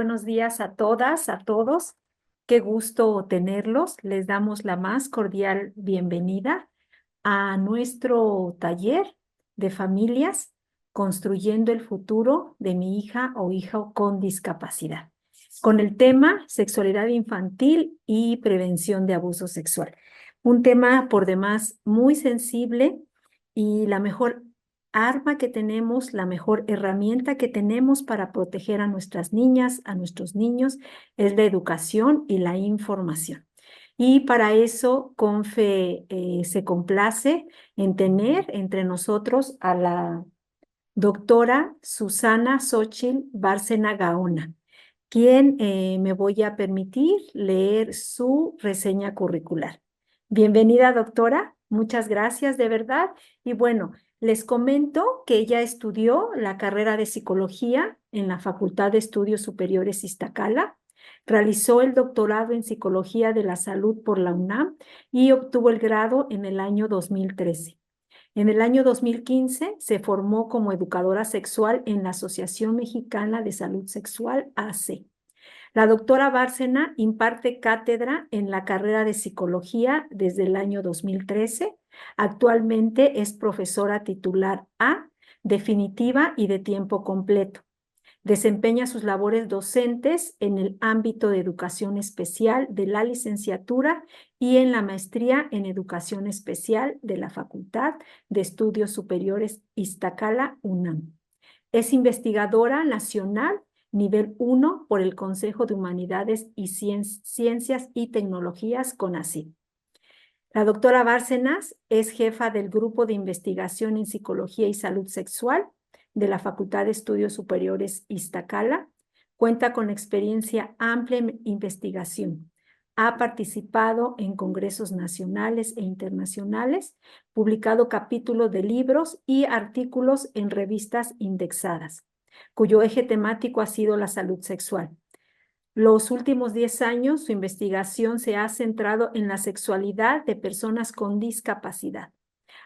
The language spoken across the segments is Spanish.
buenos días a todas, a todos. Qué gusto tenerlos. Les damos la más cordial bienvenida a nuestro taller de familias construyendo el futuro de mi hija o hijo con discapacidad, con el tema sexualidad infantil y prevención de abuso sexual. Un tema por demás muy sensible y la mejor arma que tenemos, la mejor herramienta que tenemos para proteger a nuestras niñas, a nuestros niños, es la educación y la información. Y para eso, CONFE se complace en tener entre nosotros a la doctora Susana Xochitl Bárcena Gaona, quien me voy a permitir leer su reseña curricular. Bienvenida, doctora. Muchas gracias, de verdad. Y bueno, les comento que ella estudió la carrera de psicología en la Facultad de Estudios Superiores Iztacala, realizó el doctorado en psicología de la salud por la UNAM y obtuvo el grado en el año 2013. En el año 2015 se formó como educadora sexual en la Asociación Mexicana de Salud Sexual, AC. La doctora Bárcena imparte cátedra en la carrera de psicología desde el año 2013. Actualmente es profesora titular A, definitiva y de tiempo completo. Desempeña sus labores docentes en el ámbito de educación especial de la licenciatura y en la maestría en educación especial de la Facultad de Estudios Superiores Iztacala, UNAM. Es investigadora nacional nivel 1 por el Consejo de Humanidades y Ciencias y Tecnologías, CONACYT. La doctora Bárcenas es jefa del Grupo de Investigación en Psicología y Salud Sexual de la Facultad de Estudios Superiores Iztacala. Cuenta con experiencia amplia en investigación. Ha participado en congresos nacionales e internacionales, publicado capítulos de libros y artículos en revistas indexadas, cuyo eje temático ha sido la salud sexual. Los últimos 10 años, su investigación se ha centrado en la sexualidad de personas con discapacidad.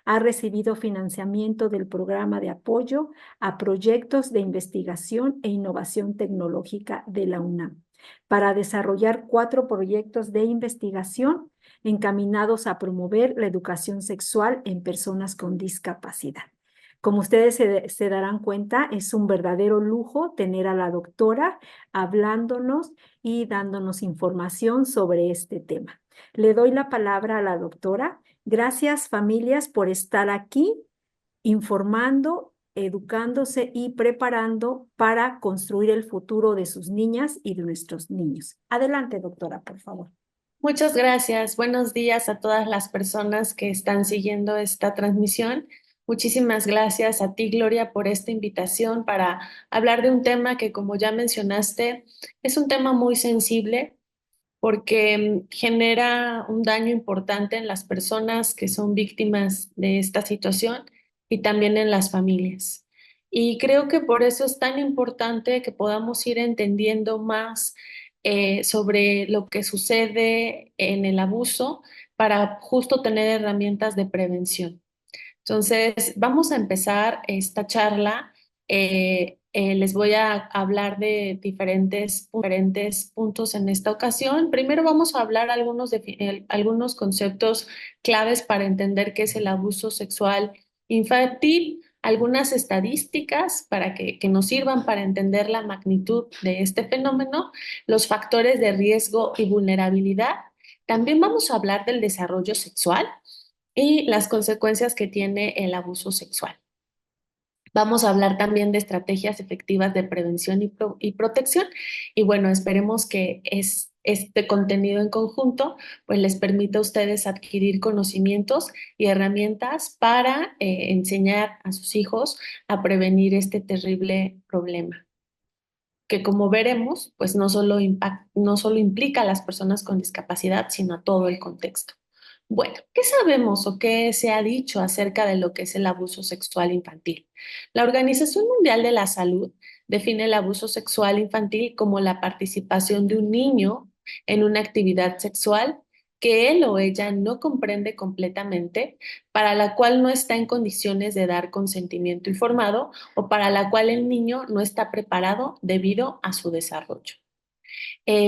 Ha recibido financiamiento del Programa de Apoyo a Proyectos de Investigación e Innovación Tecnológica de la UNAM para desarrollar 4 proyectos de investigación encaminados a promover la educación sexual en personas con discapacidad. Como ustedes se darán cuenta, es un verdadero lujo tener a la doctora hablándonos y dándonos información sobre este tema. Le doy la palabra a la doctora. Gracias, familias, por estar aquí informando, educándose y preparando para construir el futuro de sus niñas y de nuestros niños. Adelante, doctora, por favor. Muchas gracias. Buenos días a todas las personas que están siguiendo esta transmisión. Muchísimas gracias a ti, Gloria, por esta invitación para hablar de un tema que, como ya mencionaste, es un tema muy sensible porque genera un daño importante en las personas que son víctimas de esta situación y también en las familias. Y creo que por eso es tan importante que podamos ir entendiendo más sobre lo que sucede en el abuso para justo tener herramientas de prevención. Entonces, vamos a empezar esta charla. Les voy a hablar de diferentes puntos en esta ocasión. Primero vamos a hablar algunos conceptos claves para entender qué es el abuso sexual infantil, algunas estadísticas para que nos sirvan para entender la magnitud de este fenómeno, los factores de riesgo y vulnerabilidad. También vamos a hablar del desarrollo sexual y las consecuencias que tiene el abuso sexual. Vamos a hablar también de estrategias efectivas de prevención y protección. Y bueno, esperemos que este contenido en conjunto pues les permita a ustedes adquirir conocimientos y herramientas para enseñar a sus hijos a prevenir este terrible problema, que como veremos, pues no solo implica a las personas con discapacidad, sino a todo el contexto. Bueno, ¿qué sabemos o qué se ha dicho acerca de lo que es el abuso sexual infantil? La Organización Mundial de la Salud define el abuso sexual infantil como la participación de un niño en una actividad sexual que él o ella no comprende completamente, para la cual no está en condiciones de dar consentimiento informado o para la cual el niño no está preparado debido a su desarrollo.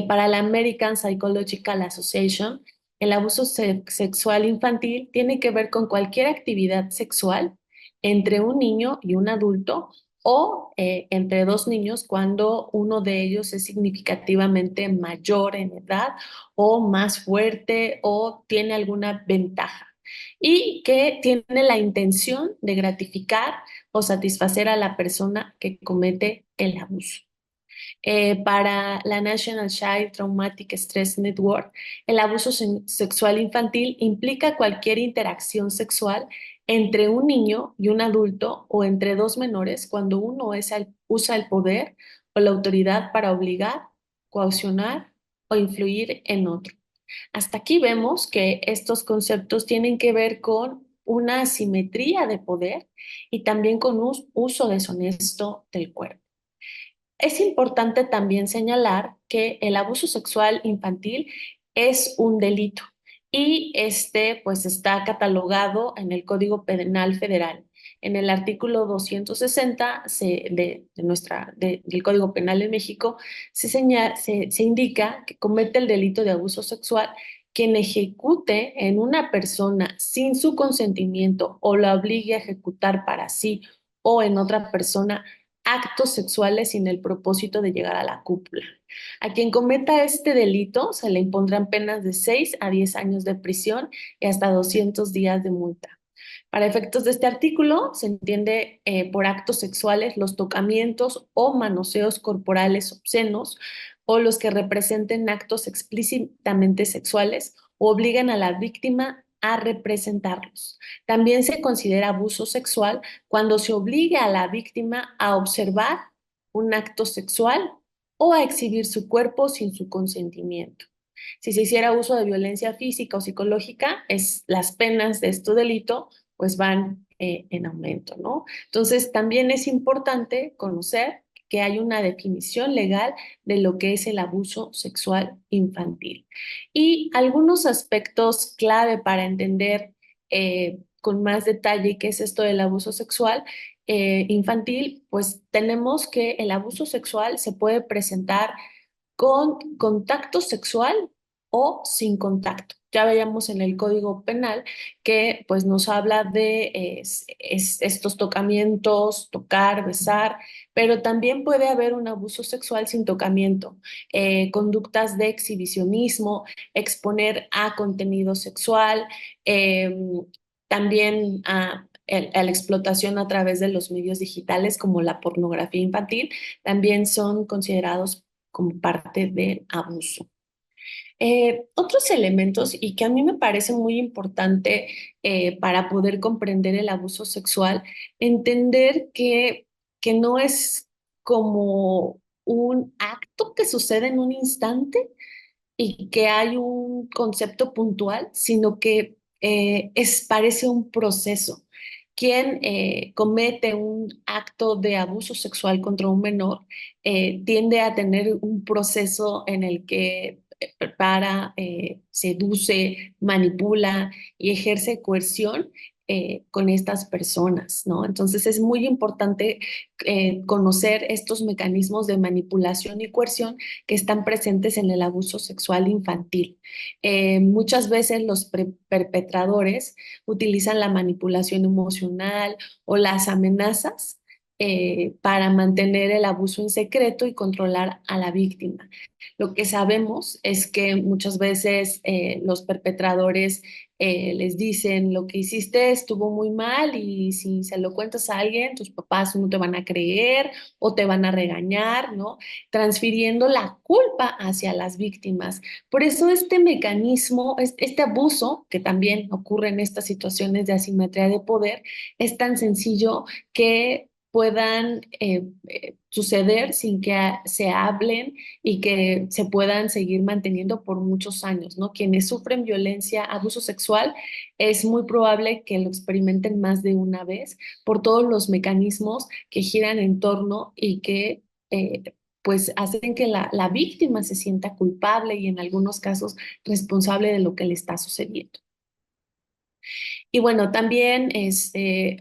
Para la American Psychological Association, el abuso sexual infantil tiene que ver con cualquier actividad sexual entre un niño y un adulto o entre dos niños cuando uno de ellos es significativamente mayor en edad o más fuerte o tiene alguna ventaja y que tiene la intención de gratificar o satisfacer a la persona que comete el abuso. Para la National Child Traumatic Stress Network, el abuso sexual infantil implica cualquier interacción sexual entre un niño y un adulto o entre dos menores cuando uno usa el poder o la autoridad para obligar, coaccionar o influir en otro. Hasta aquí vemos que estos conceptos tienen que ver con una asimetría de poder y también con un uso deshonesto del cuerpo. Es importante también señalar que el abuso sexual infantil es un delito y este pues está catalogado en el Código Penal Federal. En el artículo 260 del Código Penal de México se indica que comete el delito de abuso sexual quien ejecute en una persona sin su consentimiento o la obligue a ejecutar para sí o en otra persona actos sexuales sin el propósito de llegar a la cúpula. A quien cometa este delito se le impondrán penas de 6 a 10 años de prisión y hasta 200 días de multa. Para efectos de este artículo, se entiende por actos sexuales los tocamientos o manoseos corporales obscenos o los que representen actos explícitamente sexuales o obligan a la víctima a representarlos. También se considera abuso sexual cuando se obliga a la víctima a observar un acto sexual o a exhibir su cuerpo sin su consentimiento. Si se hiciera uso de violencia física o psicológica, las penas de este delito pues van en aumento, ¿no? Entonces, también es importante conocer que hay una definición legal de lo que es el abuso sexual infantil. Y algunos aspectos clave para entender con más detalle qué es esto del abuso sexual infantil, pues tenemos que el abuso sexual se puede presentar con contacto sexual o sin contacto. Ya veíamos en el Código Penal que pues nos habla de estos tocamientos, tocar, besar, pero también puede haber un abuso sexual sin tocamiento, conductas de exhibicionismo, exponer a contenido sexual, eh, también a la explotación a través de los medios digitales como la pornografía infantil, también son considerados como parte del abuso. Otros elementos y que a mí me parece muy importante para poder comprender el abuso sexual, entender que no es como un acto que sucede en un instante y que hay un concepto puntual, sino que parece un proceso. Quien comete un acto de abuso sexual contra un menor tiende a tener un proceso en el que prepara, seduce, manipula y ejerce coerción con estas personas, ¿no? Entonces es muy importante conocer estos mecanismos de manipulación y coerción que están presentes en el abuso sexual infantil. Muchas veces los perpetradores utilizan la manipulación emocional o las amenazas para mantener el abuso en secreto y controlar a la víctima. Lo que sabemos es que muchas veces los perpetradores les dicen lo que hiciste estuvo muy mal y si se lo cuentas a alguien, tus papás no te van a creer o te van a regañar, ¿no? Transfiriendo la culpa hacia las víctimas. Por eso este mecanismo, este abuso que también ocurre en estas situaciones de asimetría de poder, es tan sencillo que puedan suceder sin que se hablen y que se puedan seguir manteniendo por muchos años, ¿no? Quienes sufren violencia, abuso sexual, es muy probable que lo experimenten más de una vez por todos los mecanismos que giran en torno y que pues hacen que la víctima se sienta culpable y en algunos casos responsable de lo que le está sucediendo. Y bueno, también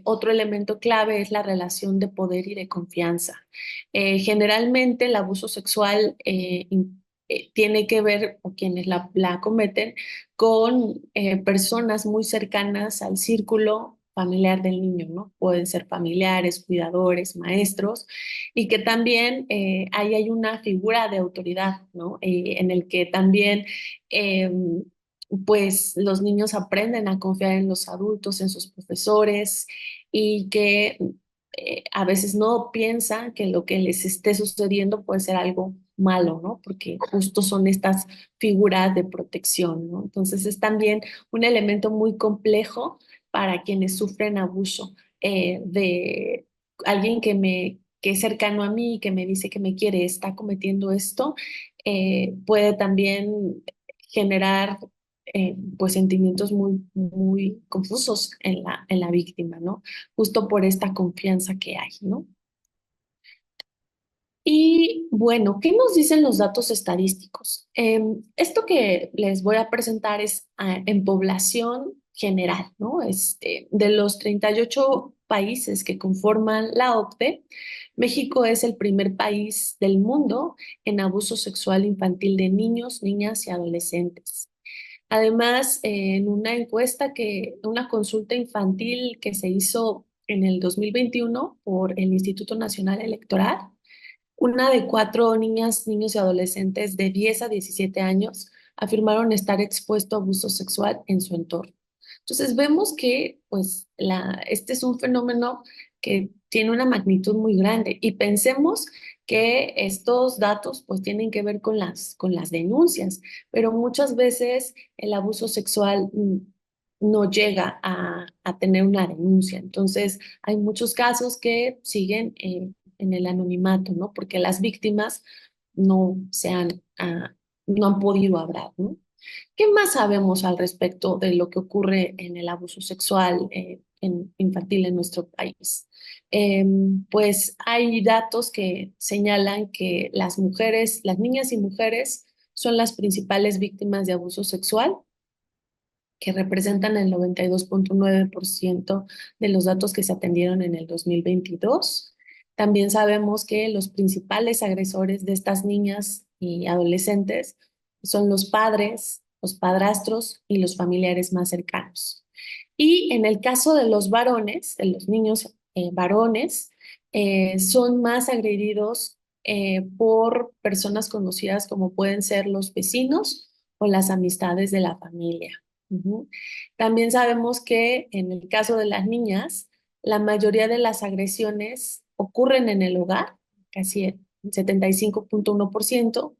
otro elemento clave es la relación de poder y de confianza. Generalmente el abuso sexual tiene que ver, o quienes la cometen, con personas muy cercanas al círculo familiar del niño, ¿no? Pueden ser familiares, cuidadores, maestros, y que también ahí hay una figura de autoridad, ¿no? En el que también, eh, pues, los niños aprenden a confiar en los adultos, en sus profesores, y que a veces no piensan que lo que les esté sucediendo puede ser algo malo, ¿no? Porque justo son estas figuras de protección, ¿no? Entonces es también un elemento muy complejo para quienes sufren abuso de alguien que es cercano a mí, que me dice que me quiere, está cometiendo esto, puede también generar pues sentimientos muy confusos en la víctima, ¿no? Justo por esta confianza que hay, ¿no? Y bueno, ¿qué nos dicen los datos estadísticos? Esto que les voy a presentar es en población general, ¿no? De los 38 países que conforman la OCDE, México es el primer país del mundo en abuso sexual infantil de niños, niñas y adolescentes. Además, en una consulta infantil que se hizo en el 2021 por el Instituto Nacional Electoral, una de cuatro niñas, niños y adolescentes de 10 a 17 años afirmaron estar expuesto a abuso sexual en su entorno. Entonces vemos que pues, este es un fenómeno que tiene una magnitud muy grande y pensemos que estos datos pues tienen que ver con las denuncias, pero muchas veces el abuso sexual no llega a tener una denuncia. Entonces hay muchos casos que siguen en el anonimato, ¿no? Porque las víctimas no no han podido hablar, ¿no? ¿Qué más sabemos al respecto de lo que ocurre en el abuso sexual infantil en nuestro país? Pues hay datos que señalan que las mujeres, las niñas y mujeres son las principales víctimas de abuso sexual, que representan el 92,9% de los datos que se atendieron en el 2022. También sabemos que los principales agresores de estas niñas y adolescentes son los padres, los padrastros y los familiares más cercanos. Y en el caso de los varones, de los niños varones, son más agredidos por personas conocidas como pueden ser los vecinos o las amistades de la familia. Ujú. También sabemos que en el caso de las niñas, la mayoría de las agresiones ocurren en el hogar, casi el 75,1%,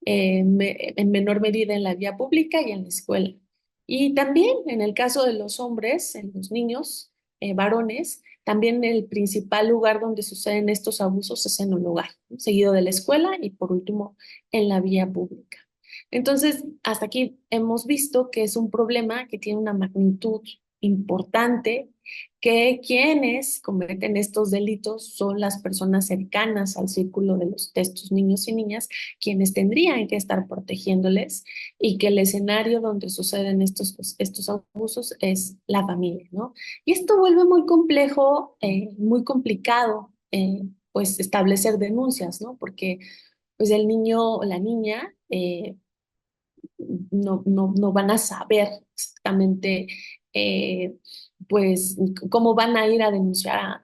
en menor medida en la vía pública y en la escuela. Y también en el caso de los hombres, en los niños, varones, también el principal lugar donde suceden estos abusos es en un hogar, ¿no? Seguido de la escuela y por último en la vía pública. Entonces, hasta aquí hemos visto que es un problema que tiene una magnitud importante, que quienes cometen estos delitos son las personas cercanas al círculo de estos niños y niñas, quienes tendrían que estar protegiéndoles, y que el escenario donde suceden estos abusos es la familia, ¿no? Y esto vuelve muy complejo, muy complicado, pues establecer denuncias, ¿no? Porque pues el niño o la niña no van a saber exactamente, eh, pues, cómo van a ir a denunciar,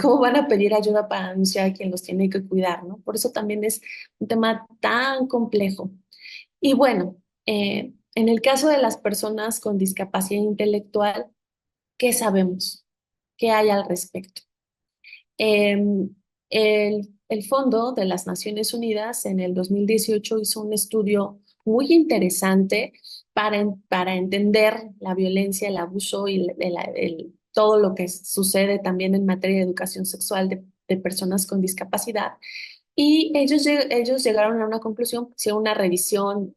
cómo van a pedir ayuda para denunciar a quien los tiene que cuidar, ¿no? Por eso también es un tema tan complejo. Y bueno, en el caso de las personas con discapacidad intelectual, ¿qué sabemos? ¿Qué hay al respecto? El Fondo de las Naciones Unidas en el 2018 hizo un estudio muy interesante para entender la violencia, el abuso y todo lo que sucede también en materia de educación sexual de personas con discapacidad. Y ellos llegaron a una conclusión, hicieron una revisión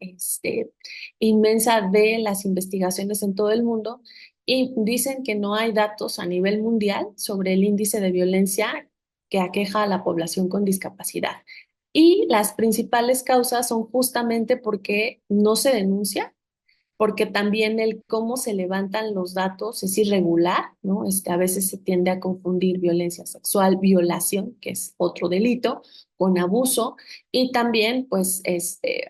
inmensa de las investigaciones en todo el mundo, y dicen que no hay datos a nivel mundial sobre el índice de violencia que aqueja a la población con discapacidad. Y las principales causas son justamente porque no se denuncia, porque también el cómo se levantan los datos es irregular, ¿no? A veces se tiende a confundir violencia sexual, violación, que es otro delito, con abuso, y también pues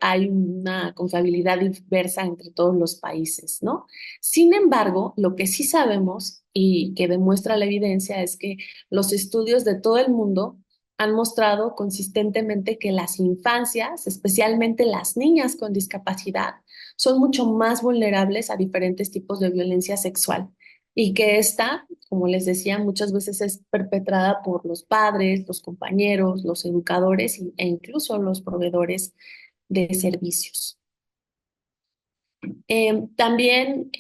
hay una confiabilidad diversa entre todos los países, ¿no? Sin embargo, lo que sí sabemos y que demuestra la evidencia es que los estudios de todo el mundo han mostrado consistentemente que las infancias, especialmente las niñas con discapacidad, son mucho más vulnerables a diferentes tipos de violencia sexual y que esta, como les decía, muchas veces es perpetrada por los padres, los compañeros, los educadores e incluso los proveedores de servicios. También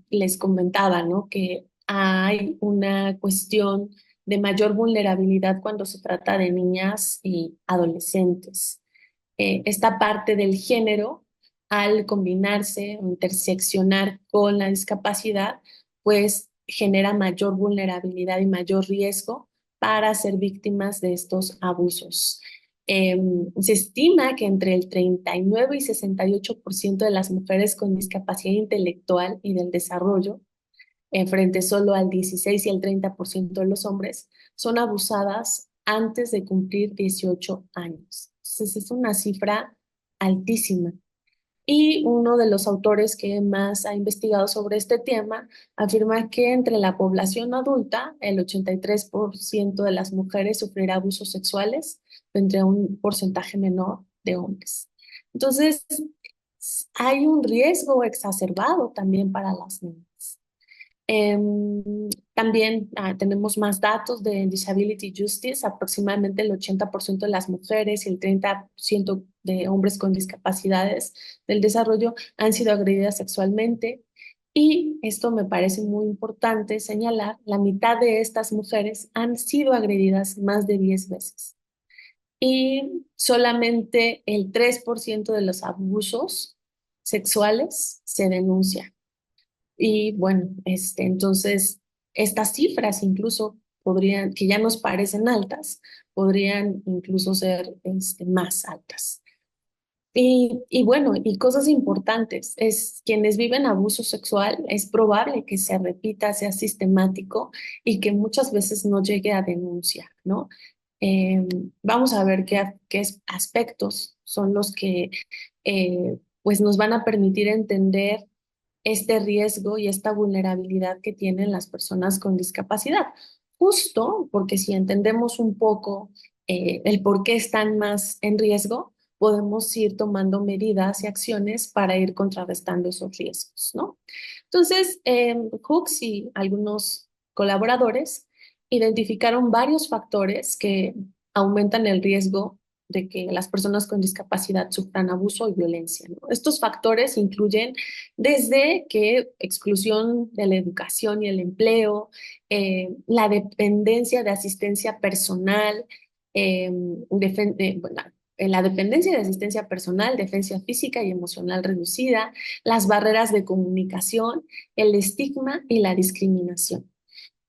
les comentaba, ¿no? Que hay una cuestión de mayor vulnerabilidad cuando se trata de niñas y adolescentes. Esta parte del género, al combinarse o interseccionar con la discapacidad, pues genera mayor vulnerabilidad y mayor riesgo para ser víctimas de estos abusos. Se estima que entre el 39 y 68% de las mujeres con discapacidad intelectual y del desarrollo, frente solo al 16 y el 30% de los hombres, son abusadas antes de cumplir 18 años. Entonces es una cifra altísima. Y uno de los autores que más ha investigado sobre este tema afirma que entre la población adulta, el 83% de las mujeres sufrirá abusos sexuales, entre un porcentaje menor de hombres. Entonces, hay un riesgo exacerbado también para las niñas. También tenemos más datos de Disability Justice. Aproximadamente el 80% de las mujeres y el 30% de hombres con discapacidades del desarrollo han sido agredidas sexualmente. Y esto me parece muy importante señalar, la mitad de estas mujeres han sido agredidas más de 10 veces. Y solamente el 3% de los abusos sexuales se denuncian. Y bueno, entonces estas cifras incluso podrían, que ya nos parecen altas, podrían incluso ser más altas. Y bueno, y cosas importantes, es quienes viven abuso sexual, es probable que se repita, sea sistemático y que muchas veces no llegue a denuncia, ¿no? Eh, Vamos a ver qué aspectos son los que pues nos van a permitir entender este riesgo y esta vulnerabilidad que tienen las personas con discapacidad. Justo porque si entendemos un poco el por qué están más en riesgo, podemos ir tomando medidas y acciones para ir contrarrestando esos riesgos, ¿no? Entonces, Hooks y algunos colaboradores identificaron varios factores que aumentan el riesgo de que las personas con discapacidad sufran abuso y violencia, ¿no? Estos factores incluyen desde que exclusión de la educación y el empleo, la dependencia de asistencia personal, bueno, la dependencia de asistencia personal, defensa física y emocional reducida, las barreras de comunicación, el estigma y la discriminación.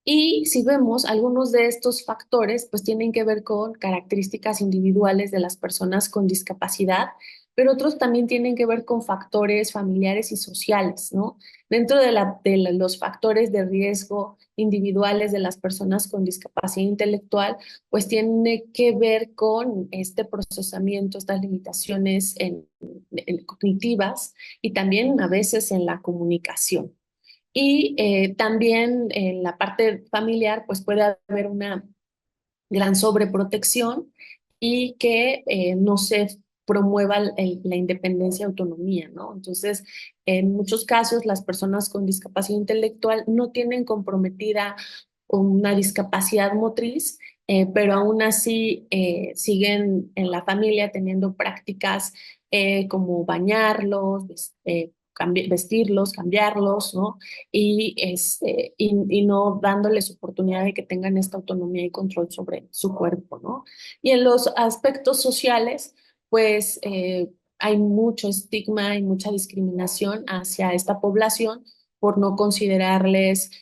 Y si vemos, algunos de estos factores pues tienen que ver con características individuales de las personas con discapacidad, pero otros también tienen que ver con factores familiares y sociales, ¿no? Dentro de los factores de riesgo individuales de las personas con discapacidad intelectual, pues tiene que ver con este procesamiento, estas limitaciones cognitivas y también a veces en la comunicación. Y también en la parte familiar, pues puede haber una gran sobreprotección y que no se promueva la independencia y autonomía, ¿no? Entonces, en muchos casos, las personas con discapacidad intelectual no tienen comprometida una discapacidad motriz, pero aún así siguen en la familia teniendo prácticas como bañarlos, vestirlos, cambiarlos, ¿no? Y no dándoles oportunidad de que tengan esta autonomía y control sobre su cuerpo, ¿no? Y en los aspectos sociales, pues hay mucho estigma y mucha discriminación hacia esta población por no considerarles,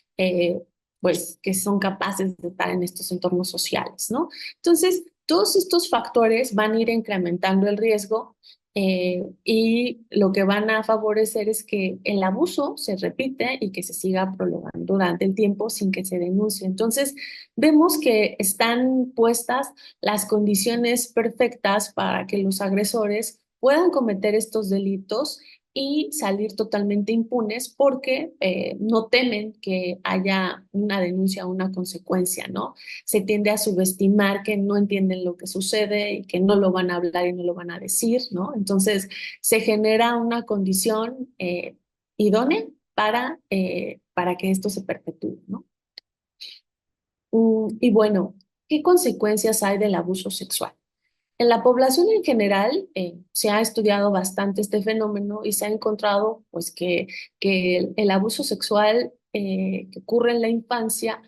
pues, que son capaces de estar en estos entornos sociales, ¿no? Entonces, todos estos factores van a ir incrementando el riesgo y lo que van a favorecer es que el abuso se repite y que se siga prolongando durante el tiempo sin que se denuncie. Entonces, vemos que están puestas las condiciones perfectas para que los agresores puedan cometer estos delitos y salir totalmente impunes porque no temen que haya una denuncia o una consecuencia, ¿no? Se tiende a subestimar que no entienden lo que sucede y que no lo van a hablar y no lo van a decir, ¿no? Entonces se genera una condición idónea para que esto se perpetúe, ¿no? Y bueno, ¿qué consecuencias hay del abuso sexual? En la población en general se ha estudiado bastante este fenómeno y se ha encontrado pues que el abuso sexual que ocurre en la infancia,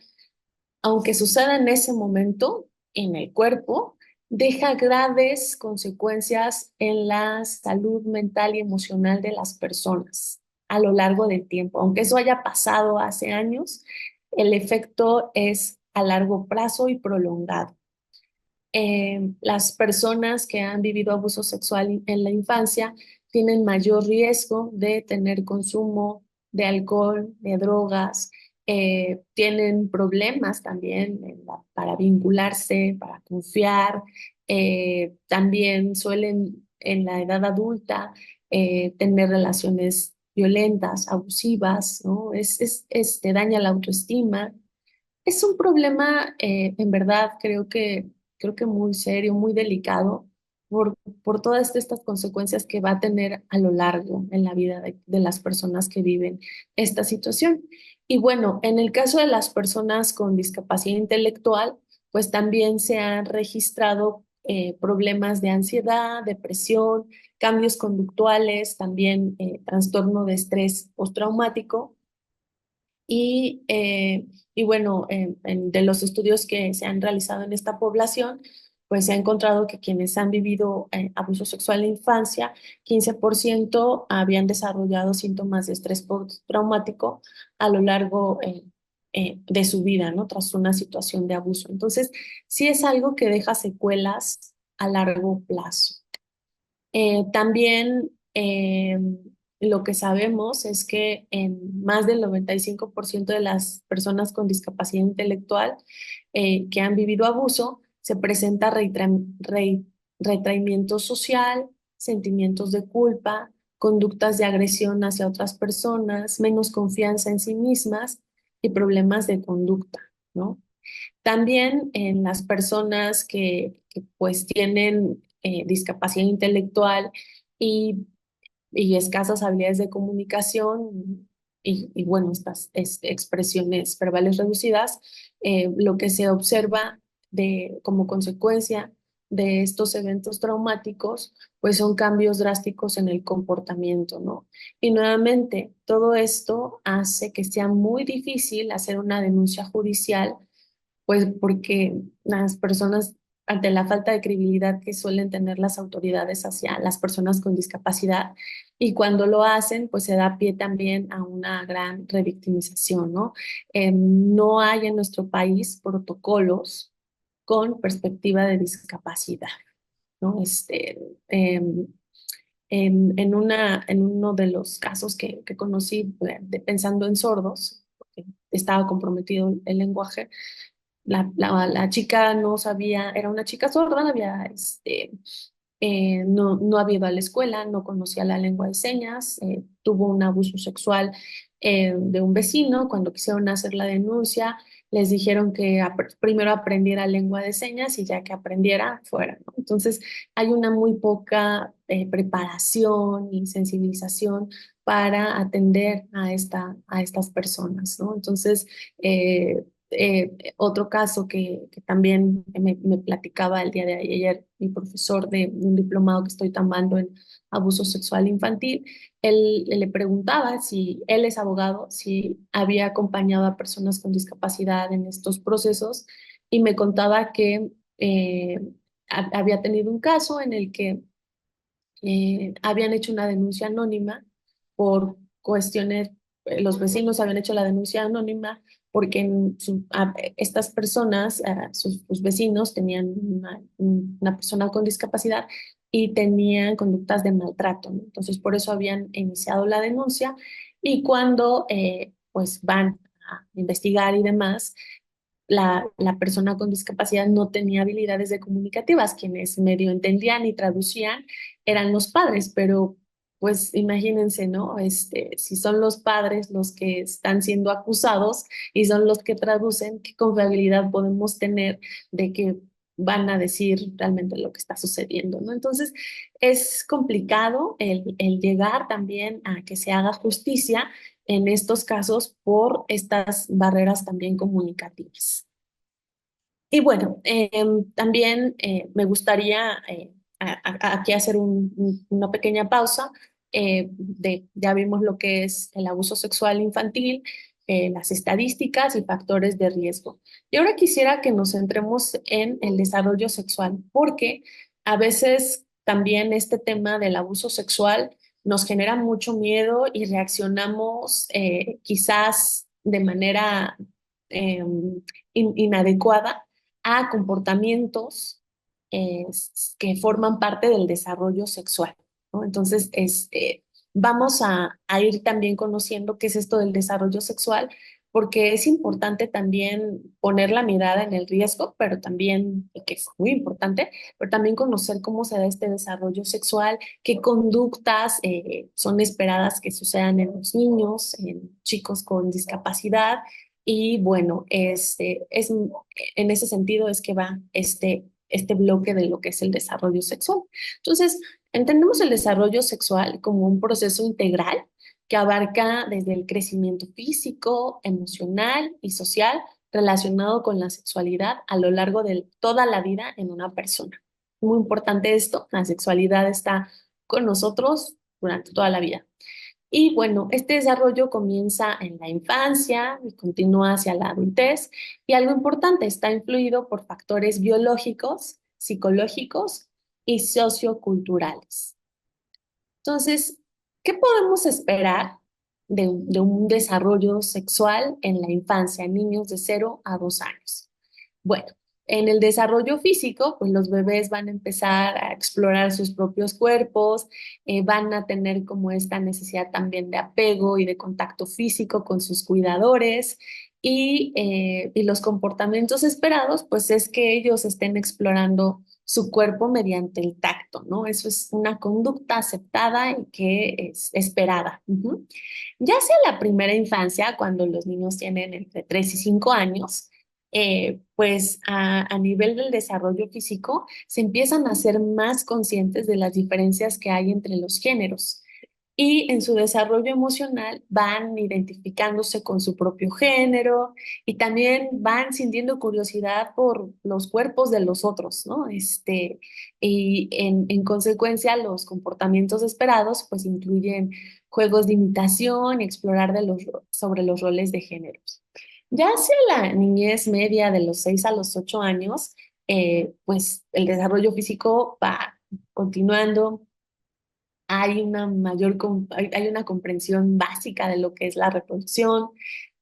aunque suceda en ese momento en el cuerpo, deja graves consecuencias en la salud mental y emocional de las personas a lo largo del tiempo. Aunque eso haya pasado hace años, el efecto es a largo plazo y prolongado. Las personas que han vivido abuso sexual en la infancia tienen mayor riesgo de tener consumo de alcohol, de drogas, tienen problemas también para vincularse, para confiar, también suelen en la edad adulta tener relaciones violentas, abusivas, ¿no? Te daña la autoestima. Es un problema, en verdad, creo que muy serio, muy delicado, por, por todas estas consecuencias que va a tener a lo largo en la vida de las personas que viven esta situación. Y bueno, en el caso de las personas con discapacidad intelectual, pues también se han registrado problemas de ansiedad, depresión, cambios conductuales, también trastorno de estrés postraumático y, y bueno, de los estudios que se han realizado en esta población, pues se ha encontrado que quienes han vivido abuso sexual en la infancia, 15% habían desarrollado síntomas de estrés postraumático a lo largo de su vida, ¿no? Tras una situación de abuso. Entonces, sí es algo que deja secuelas a largo plazo. También lo que sabemos es que en más del 95% de las personas con discapacidad intelectual que han vivido abuso, se presenta retraimiento social, sentimientos de culpa, conductas de agresión hacia otras personas, menos confianza en sí mismas y problemas de conducta, ¿no? También en las personas que pues tienen discapacidad intelectual y, y escasas habilidades de comunicación bueno, estas expresiones verbales reducidas, lo que se observa como consecuencia de estos eventos traumáticos, pues son cambios drásticos en el comportamiento, ¿no? Y nuevamente, todo esto hace que sea muy difícil hacer una denuncia judicial pues porque las personas, ante la falta de credibilidad que suelen tener las autoridades hacia las personas con discapacidad, y cuando lo hacen, pues se da pie también a una gran revictimización, ¿no? No hay en nuestro país protocolos con perspectiva de discapacidad, ¿no? En uno de los casos que conocí, pensando en sordos, porque estaba comprometido el lenguaje, la chica no sabía, era una chica sorda, no había ido a la escuela, no conocía la lengua de señas, tuvo un abuso sexual de un vecino. Cuando quisieron hacer la denuncia, les dijeron que primero aprendiera lengua de señas y ya que aprendiera, fuera, ¿no? Entonces, hay una muy poca preparación y sensibilización para atender a estas personas, ¿no? Entonces, otro caso que también me platicaba el día de ayer mi profesor de un diplomado que estoy tomando en abuso sexual infantil, él le preguntaba si él es abogado, si había acompañado a personas con discapacidad en estos procesos y me contaba que había tenido un caso en el que habían hecho una denuncia anónima por cuestiones, los vecinos habían hecho la denuncia anónima porque estas personas, sus vecinos, tenían una persona con discapacidad y tenían conductas de maltrato, ¿no? Entonces, por eso habían iniciado la denuncia y cuando pues van a investigar y demás, la persona con discapacidad no tenía habilidades de comunicativas, quienes medio entendían y traducían eran los padres, pero pues imagínense, ¿no? Si son los padres los que están siendo acusados y son los que traducen, ¿qué confiabilidad podemos tener de que van a decir realmente lo que está sucediendo, ¿no? Entonces, es complicado el llegar también a que se haga justicia en estos casos por estas barreras también comunicativas. Y bueno, también me gustaría aquí hacer una pequeña pausa. Ya vimos lo que es el abuso sexual infantil, las estadísticas y factores de riesgo. Y ahora quisiera que nos centremos en el desarrollo sexual, porque a veces también este tema del abuso sexual nos genera mucho miedo y reaccionamos quizás de manera inadecuada a comportamientos que forman parte del desarrollo sexual, ¿no? Entonces, vamos a ir también conociendo qué es esto del desarrollo sexual, porque es importante también poner la mirada en el riesgo, pero también, que es muy importante, pero también conocer cómo se da este desarrollo sexual, qué conductas son esperadas que sucedan en los niños, en chicos con discapacidad. Y bueno, en ese sentido es que va este bloque de lo que es el desarrollo sexual. Entonces, entendemos el desarrollo sexual como un proceso integral que abarca desde el crecimiento físico, emocional y social relacionado con la sexualidad a lo largo de toda la vida en una persona. Muy importante esto, la sexualidad está con nosotros durante toda la vida. Y bueno, este desarrollo comienza en la infancia y continúa hacia la adultez. Y algo importante, está influido por factores biológicos, psicológicos y socioculturales. Entonces, ¿qué podemos esperar de un desarrollo sexual en la infancia, en niños de 0 a 2 años? Bueno, en el desarrollo físico, pues los bebés van a empezar a explorar sus propios cuerpos, van a tener como esta necesidad también de apego y de contacto físico con sus cuidadores y los comportamientos esperados, pues es que ellos estén explorando su cuerpo mediante el tacto, ¿no? Eso es una conducta aceptada y que es esperada. Ujú. Ya sea la primera infancia, cuando los niños tienen entre 3 y 5 años, pues a nivel del desarrollo físico se empiezan a ser más conscientes de las diferencias que hay entre los géneros y en su desarrollo emocional van identificándose con su propio género y también van sintiendo curiosidad por los cuerpos de los otros, ¿no? Y en consecuencia los comportamientos esperados pues incluyen juegos de imitación y explorar sobre los roles de géneros. Ya hacia la niñez media de los 6 a los 8 años, pues el desarrollo físico va continuando, hay una comprensión básica de lo que es la reproducción.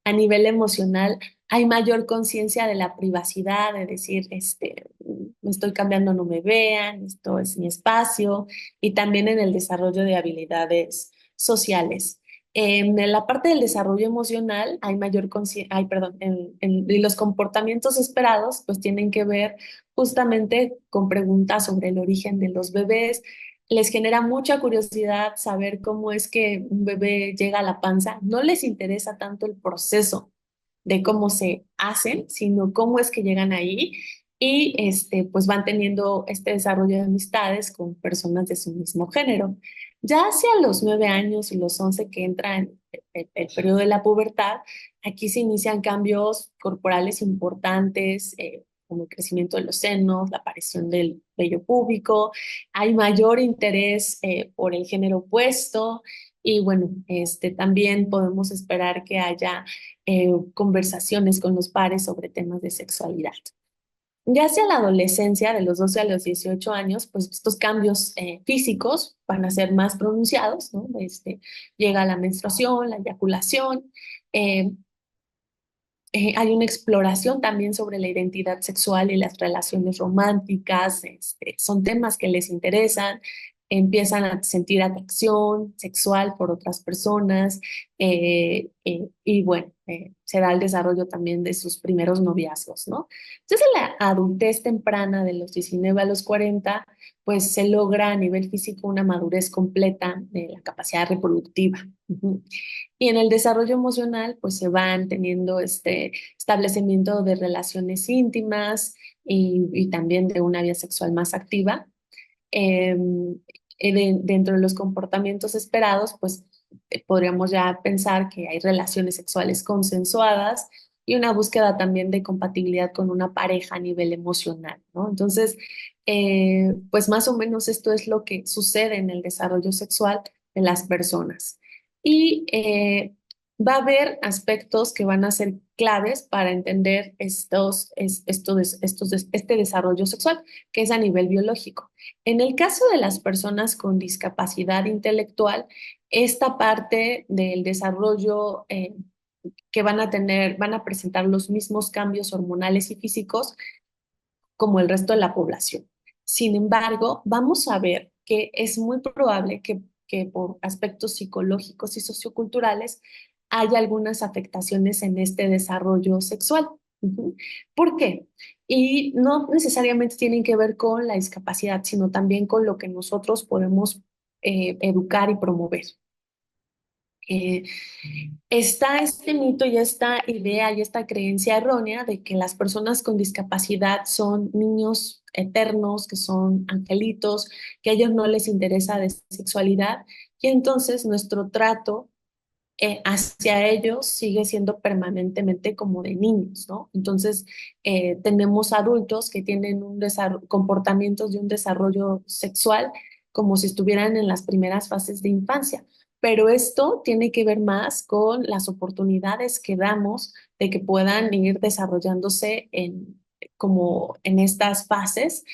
A nivel emocional, hay mayor conciencia de la privacidad, de decir, me estoy cambiando, no me vean, esto es mi espacio, y también en el desarrollo de habilidades sociales. En la parte del desarrollo emocional hay mayor conciencia, perdón, y los comportamientos esperados pues tienen que ver justamente con preguntas sobre el origen de los bebés. Les genera mucha curiosidad saber cómo es que un bebé llega a la panza. No les interesa tanto el proceso de cómo se hacen, sino cómo es que llegan ahí y pues van teniendo este desarrollo de amistades con personas de su mismo género. Ya hacia los 9 años y los 11 que entran el periodo de la pubertad, aquí se inician cambios corporales importantes, como el crecimiento de los senos, la aparición del vello púbico, hay mayor interés por el género opuesto y bueno, también podemos esperar que haya conversaciones con los pares sobre temas de sexualidad. Ya hacia la adolescencia, de los 12 a los 18 años, pues estos cambios físicos van a ser más pronunciados, ¿no? Llega la menstruación, la eyaculación, eh, hay una exploración también sobre la identidad sexual y las relaciones románticas. Son temas que les interesan, empiezan a sentir atracción sexual por otras personas y bueno, se da el desarrollo también de sus primeros noviazgos, ¿no? Entonces, en la adultez temprana de los 19 a los 40, pues se logra a nivel físico una madurez completa de la capacidad reproductiva. Ujú. Y en el desarrollo emocional, pues se van teniendo este establecimiento de relaciones íntimas y también de una vida sexual más activa. Eh, Dentro de los comportamientos esperados, pues podríamos ya pensar que hay relaciones sexuales consensuadas y una búsqueda también de compatibilidad con una pareja a nivel emocional, ¿no? Entonces, pues más o menos esto es lo que sucede en el desarrollo sexual de las personas. Y va a haber aspectos que van a ser claves para entender este desarrollo sexual, que es a nivel biológico. En el caso de las personas con discapacidad intelectual, esta parte del desarrollo que van a tener, van a presentar los mismos cambios hormonales y físicos como el resto de la población. Sin embargo, vamos a ver que es muy probable que por aspectos psicológicos y socioculturales haya algunas afectaciones en este desarrollo sexual. Ujú. ¿Por qué? Y no necesariamente tienen que ver con la discapacidad, sino también con lo que nosotros podemos educar y promover. Eh, Está este mito y esta idea y esta creencia errónea de que las personas con discapacidad son niños eternos, que son angelitos, que a ellos no les interesa de sexualidad, y entonces nuestro trato hacia ellos sigue siendo permanentemente como de niños, ¿no? Entonces, tenemos adultos que tienen comportamientos de un desarrollo sexual como si estuvieran en las primeras fases de infancia. Pero esto tiene que ver más con las oportunidades que damos de que puedan ir desarrollándose como en estas fases,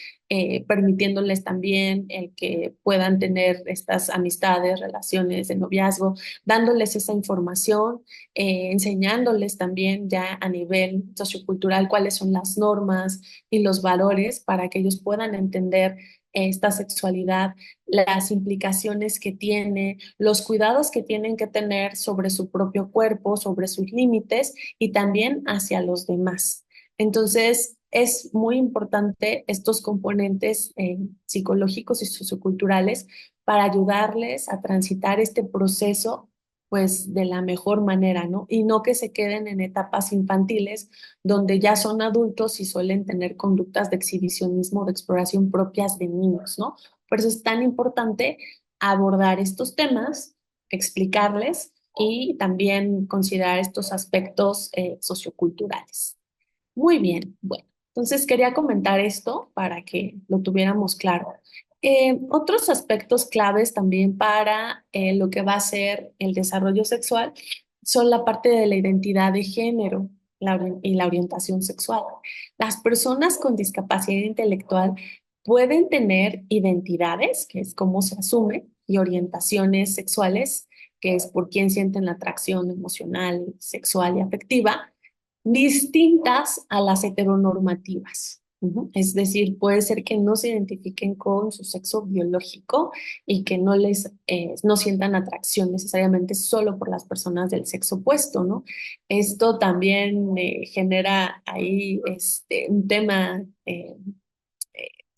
permitiéndoles también el que puedan tener estas amistades, relaciones de noviazgo, dándoles esa información, enseñándoles también ya a nivel sociocultural cuáles son las normas y los valores para que ellos puedan entender esta sexualidad, las implicaciones que tiene, los cuidados que tienen que tener sobre su propio cuerpo, sobre sus límites y también hacia los demás. Entonces, es muy importante estos componentes psicológicos y socioculturales para ayudarles a transitar este proceso pues de la mejor manera, ¿no? Y no que se queden en etapas infantiles donde ya son adultos y suelen tener conductas de exhibicionismo, de exploración propias de niños, ¿no? Por eso es tan importante abordar estos temas, explicarles y también considerar estos aspectos socioculturales. Muy bien, bueno, entonces quería comentar esto para que lo tuviéramos claro. Otros aspectos claves también para lo que va a ser el desarrollo sexual son la parte de la identidad de género y la orientación sexual. Las personas con discapacidad intelectual pueden tener identidades, que es cómo se asume, y orientaciones sexuales, que es por quién sienten la atracción emocional, sexual y afectiva distintas a las heteronormativas. Ujú. Es decir, puede ser que no se identifiquen con su sexo biológico y que no sientan atracción necesariamente solo por las personas del sexo opuesto, ¿no? Esto también genera ahí un tema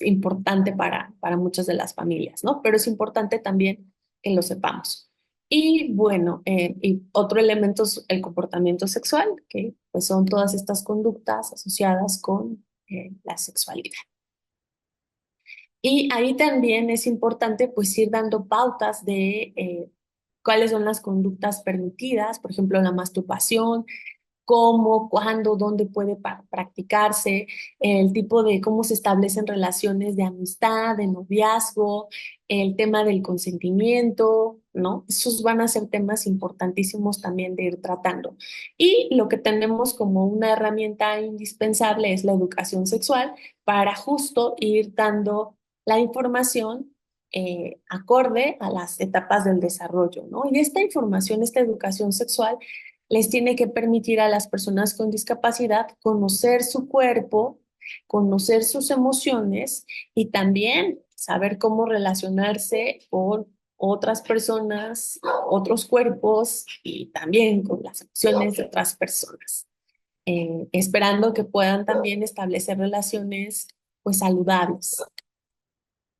importante para muchas de las familias, ¿no? Pero es importante también que lo sepamos. Y bueno, y otro elemento es el comportamiento sexual, que pues son todas estas conductas asociadas con la sexualidad. Y ahí también es importante pues ir dando pautas de cuáles son las conductas permitidas, por ejemplo, la masturbación, cómo, cuándo, dónde puede practicarse, el tipo de cómo se establecen relaciones de amistad, de noviazgo, el tema del consentimiento, ¿no? Esos van a ser temas importantísimos también de ir tratando. Y lo que tenemos como una herramienta indispensable es la educación sexual para justo ir dando la información acorde a las etapas del desarrollo, ¿no? Y esta información, esta educación sexual, les tiene que permitir a las personas con discapacidad conocer su cuerpo, conocer sus emociones y también saber cómo relacionarse con otras personas, otros cuerpos y también con las emociones de otras personas, esperando que puedan también establecer relaciones pues saludables.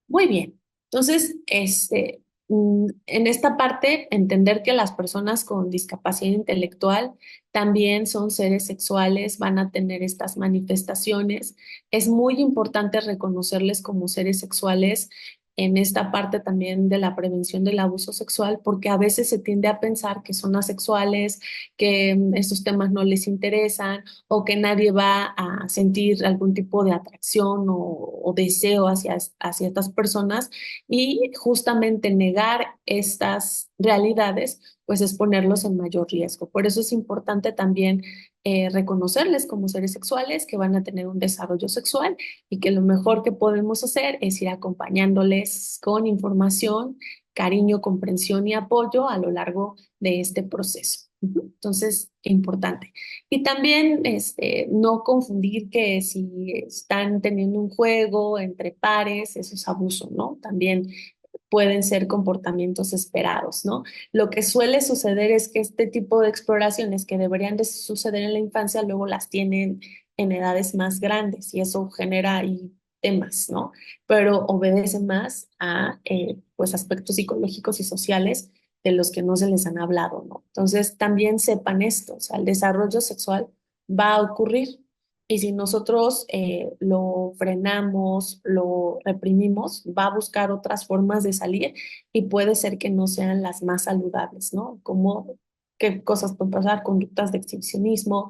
Muy bien. Entonces, en esta parte, entender que las personas con discapacidad intelectual también son seres sexuales, van a tener estas manifestaciones. Es muy importante reconocerles como seres sexuales en esta parte también de la prevención del abuso sexual, porque a veces se tiende a pensar que son asexuales, que estos temas no les interesan o que nadie va a sentir algún tipo de atracción o deseo hacia estas personas y justamente negar estas realidades, pues es ponerlos en mayor riesgo. Por eso es importante también reconocerles como seres sexuales que van a tener un desarrollo sexual y que lo mejor que podemos hacer es ir acompañándoles con información, cariño, comprensión y apoyo a lo largo de este proceso. Entonces, importante. Y también no confundir que si están teniendo un juego entre pares, eso es abuso, ¿no? También pueden ser comportamientos esperados, ¿no? Lo que suele suceder es que este tipo de exploraciones que deberían de suceder en la infancia luego las tienen en edades más grandes y eso genera ahí temas, ¿no? Pero obedece más a pues aspectos psicológicos y sociales de los que no se les han hablado, ¿no? Entonces también sepan esto, o sea, el desarrollo sexual va a ocurrir y si nosotros lo frenamos, lo reprimimos, va a buscar otras formas de salir y puede ser que no sean las más saludables, ¿no? Como qué cosas pueden pasar, conductas de exhibicionismo,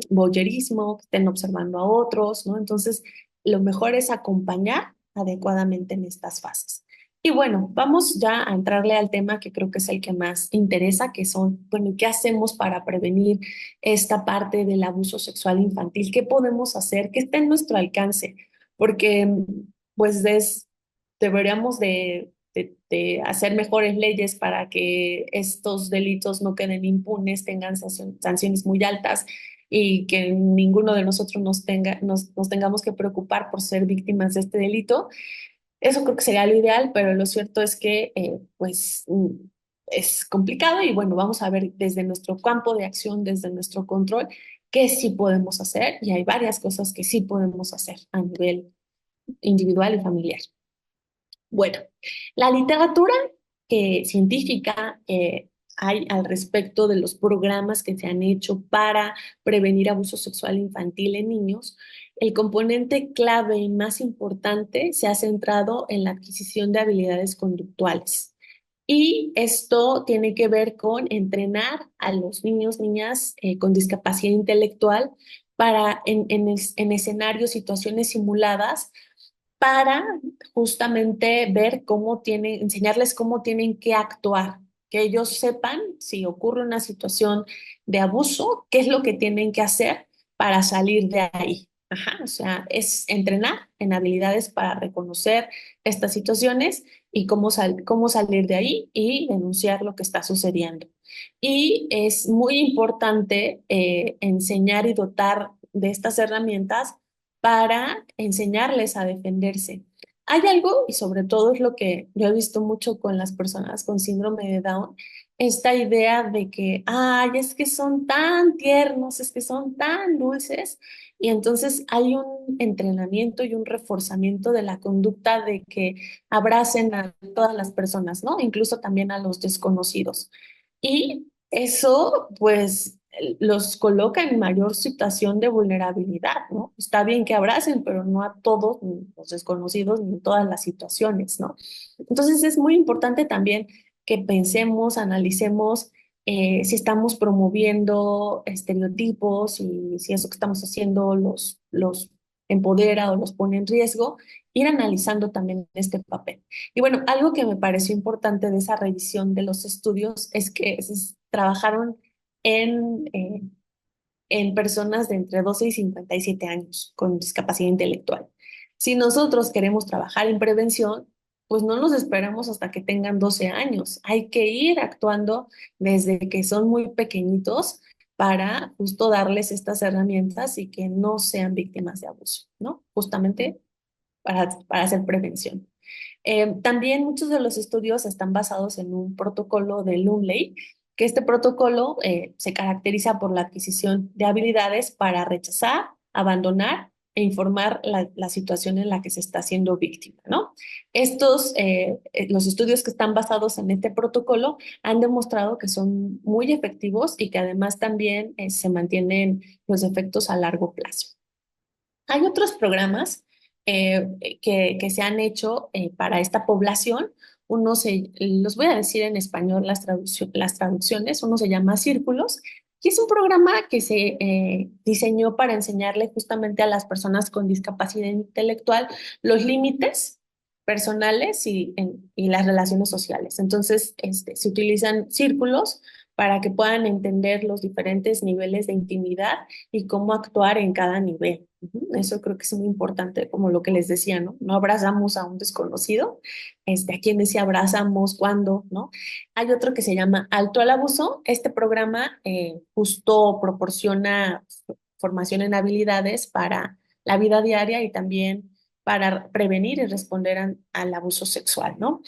voyerismo, que estén observando a otros, ¿no? Entonces, lo mejor es acompañar adecuadamente en estas fases. Y bueno, vamos ya a entrarle al tema que creo que es el que más interesa, que son, bueno, ¿qué hacemos para prevenir esta parte del abuso sexual infantil? ¿Qué podemos hacer? ¿Qué está en nuestro alcance? Porque pues deberíamos de hacer mejores leyes para que estos delitos no queden impunes, tengan sanciones muy altas y que ninguno de nosotros nos tengamos que preocupar por ser víctimas de este delito. Eso creo que sería lo ideal, pero lo cierto es que pues es complicado y bueno, vamos a ver desde nuestro campo de acción, desde nuestro control, qué sí podemos hacer y hay varias cosas que sí podemos hacer a nivel individual y familiar. Bueno, la literatura científica hay al respecto de los programas que se han hecho para prevenir abuso sexual infantil en niños. El componente clave y más importante se ha centrado en la adquisición de habilidades conductales. Y esto tiene que ver con entrenar a los niños, niñas con discapacidad intelectual para en escenarios, situaciones simuladas para justamente ver cómo tienen, enseñarles cómo tienen que actuar, que ellos sepan si ocurre una situación de abuso, qué es lo que tienen que hacer para salir de ahí. Ajá, o sea, es entrenar en habilidades para reconocer estas situaciones y cómo salir de ahí y denunciar lo que está sucediendo. Y es muy importante enseñar y dotar de estas herramientas para enseñarles a defenderse. Hay algo, y sobre todo es lo que yo he visto mucho con las personas con síndrome de Down, esta idea de que, ay, es que son tan tiernos, es que son tan dulces, y entonces hay un entrenamiento y un reforzamiento de la conducta de que abracen a todas las personas, ¿no? Incluso también a los desconocidos. Y eso, pues, los coloca en mayor situación de vulnerabilidad, ¿no? Está bien que abracen, pero no a todos ni los desconocidos ni en todas las situaciones, ¿no? Entonces es muy importante también que pensemos, analicemos si estamos promoviendo estereotipos y si eso que estamos haciendo los empodera o los pone en riesgo, ir analizando también este papel. Y bueno, algo que me pareció importante de esa revisión de los estudios es que trabajaron en, eh, en personas de entre 12 y 57 años con discapacidad intelectual. Si nosotros queremos trabajar en prevención, pues no nos esperamos hasta que tengan 12 años. Hay que ir actuando desde que son muy pequeñitos para justo darles estas herramientas y que no sean víctimas de abuso, ¿no? Justamente para hacer prevención. También muchos de los estudios están basados en un protocolo de Lunley, que este protocolo se caracteriza por la adquisición de habilidades para rechazar, abandonar e informar la situación en la que se está siendo víctima, ¿no? Los estudios que están basados en este protocolo han demostrado que son muy efectivos y que además también se mantienen los efectos a largo plazo. Hay otros programas que se han hecho para esta población. Los voy a decir en español las traducciones. Uno se llama Círculos y es un programa que se diseñó para enseñarle justamente a las personas con discapacidad intelectual los límites personales y las relaciones sociales. Entonces, se utilizan círculos para que puedan entender los diferentes niveles de intimidad y cómo actuar en cada nivel. Eso creo que es muy importante, como lo que les decía, ¿no? No abrazamos a un desconocido, a quienes sí abrazamos, cuándo, ¿no? Hay otro que se llama Alto al Abuso. Este programa justo proporciona formación en habilidades para la vida diaria y también para prevenir y responder al abuso sexual, ¿no?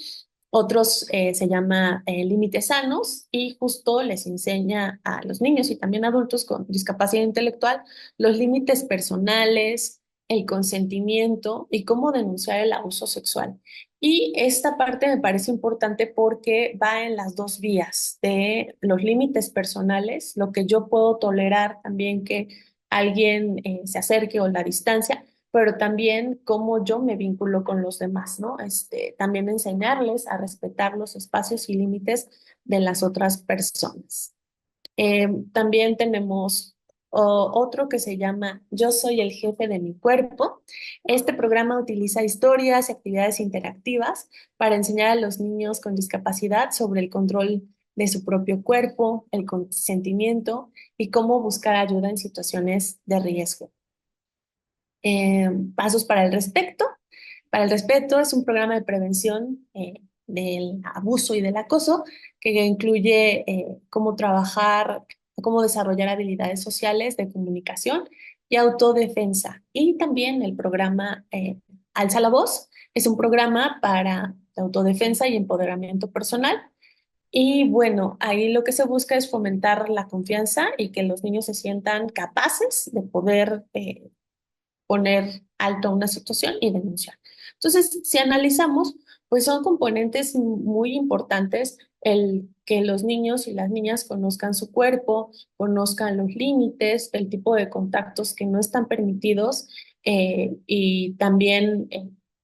Otros se llama Límites Sanos y justo les enseña a los niños y también adultos con discapacidad intelectual los límites personales, el consentimiento y cómo denunciar el abuso sexual. Y esta parte me parece importante porque va en las dos vías de los límites personales, lo que yo puedo tolerar también que alguien se acerque o la distancia, pero también cómo yo me vinculo con los demás, ¿no? También enseñarles a respetar los espacios y límites de las otras personas. También tenemos otro que se llama Yo soy el jefe de mi cuerpo. Este programa utiliza historias y actividades interactivas para enseñar a los niños con discapacidad sobre el control de su propio cuerpo, el consentimiento y cómo buscar ayuda en situaciones de riesgo. Pasos para el Respeto. Para el Respeto es un programa de prevención del abuso y del acoso que incluye cómo trabajar, cómo desarrollar habilidades sociales de comunicación y autodefensa. Y también el programa Alza la Voz es un programa para autodefensa y empoderamiento personal. Y bueno, ahí lo que se busca es fomentar la confianza y que los niños se sientan capaces de poder poner alto a una situación y denunciar. Entonces, si analizamos, pues son componentes muy importantes el que los niños y las niñas conozcan su cuerpo, conozcan los límites, el tipo de contactos que no están permitidos y también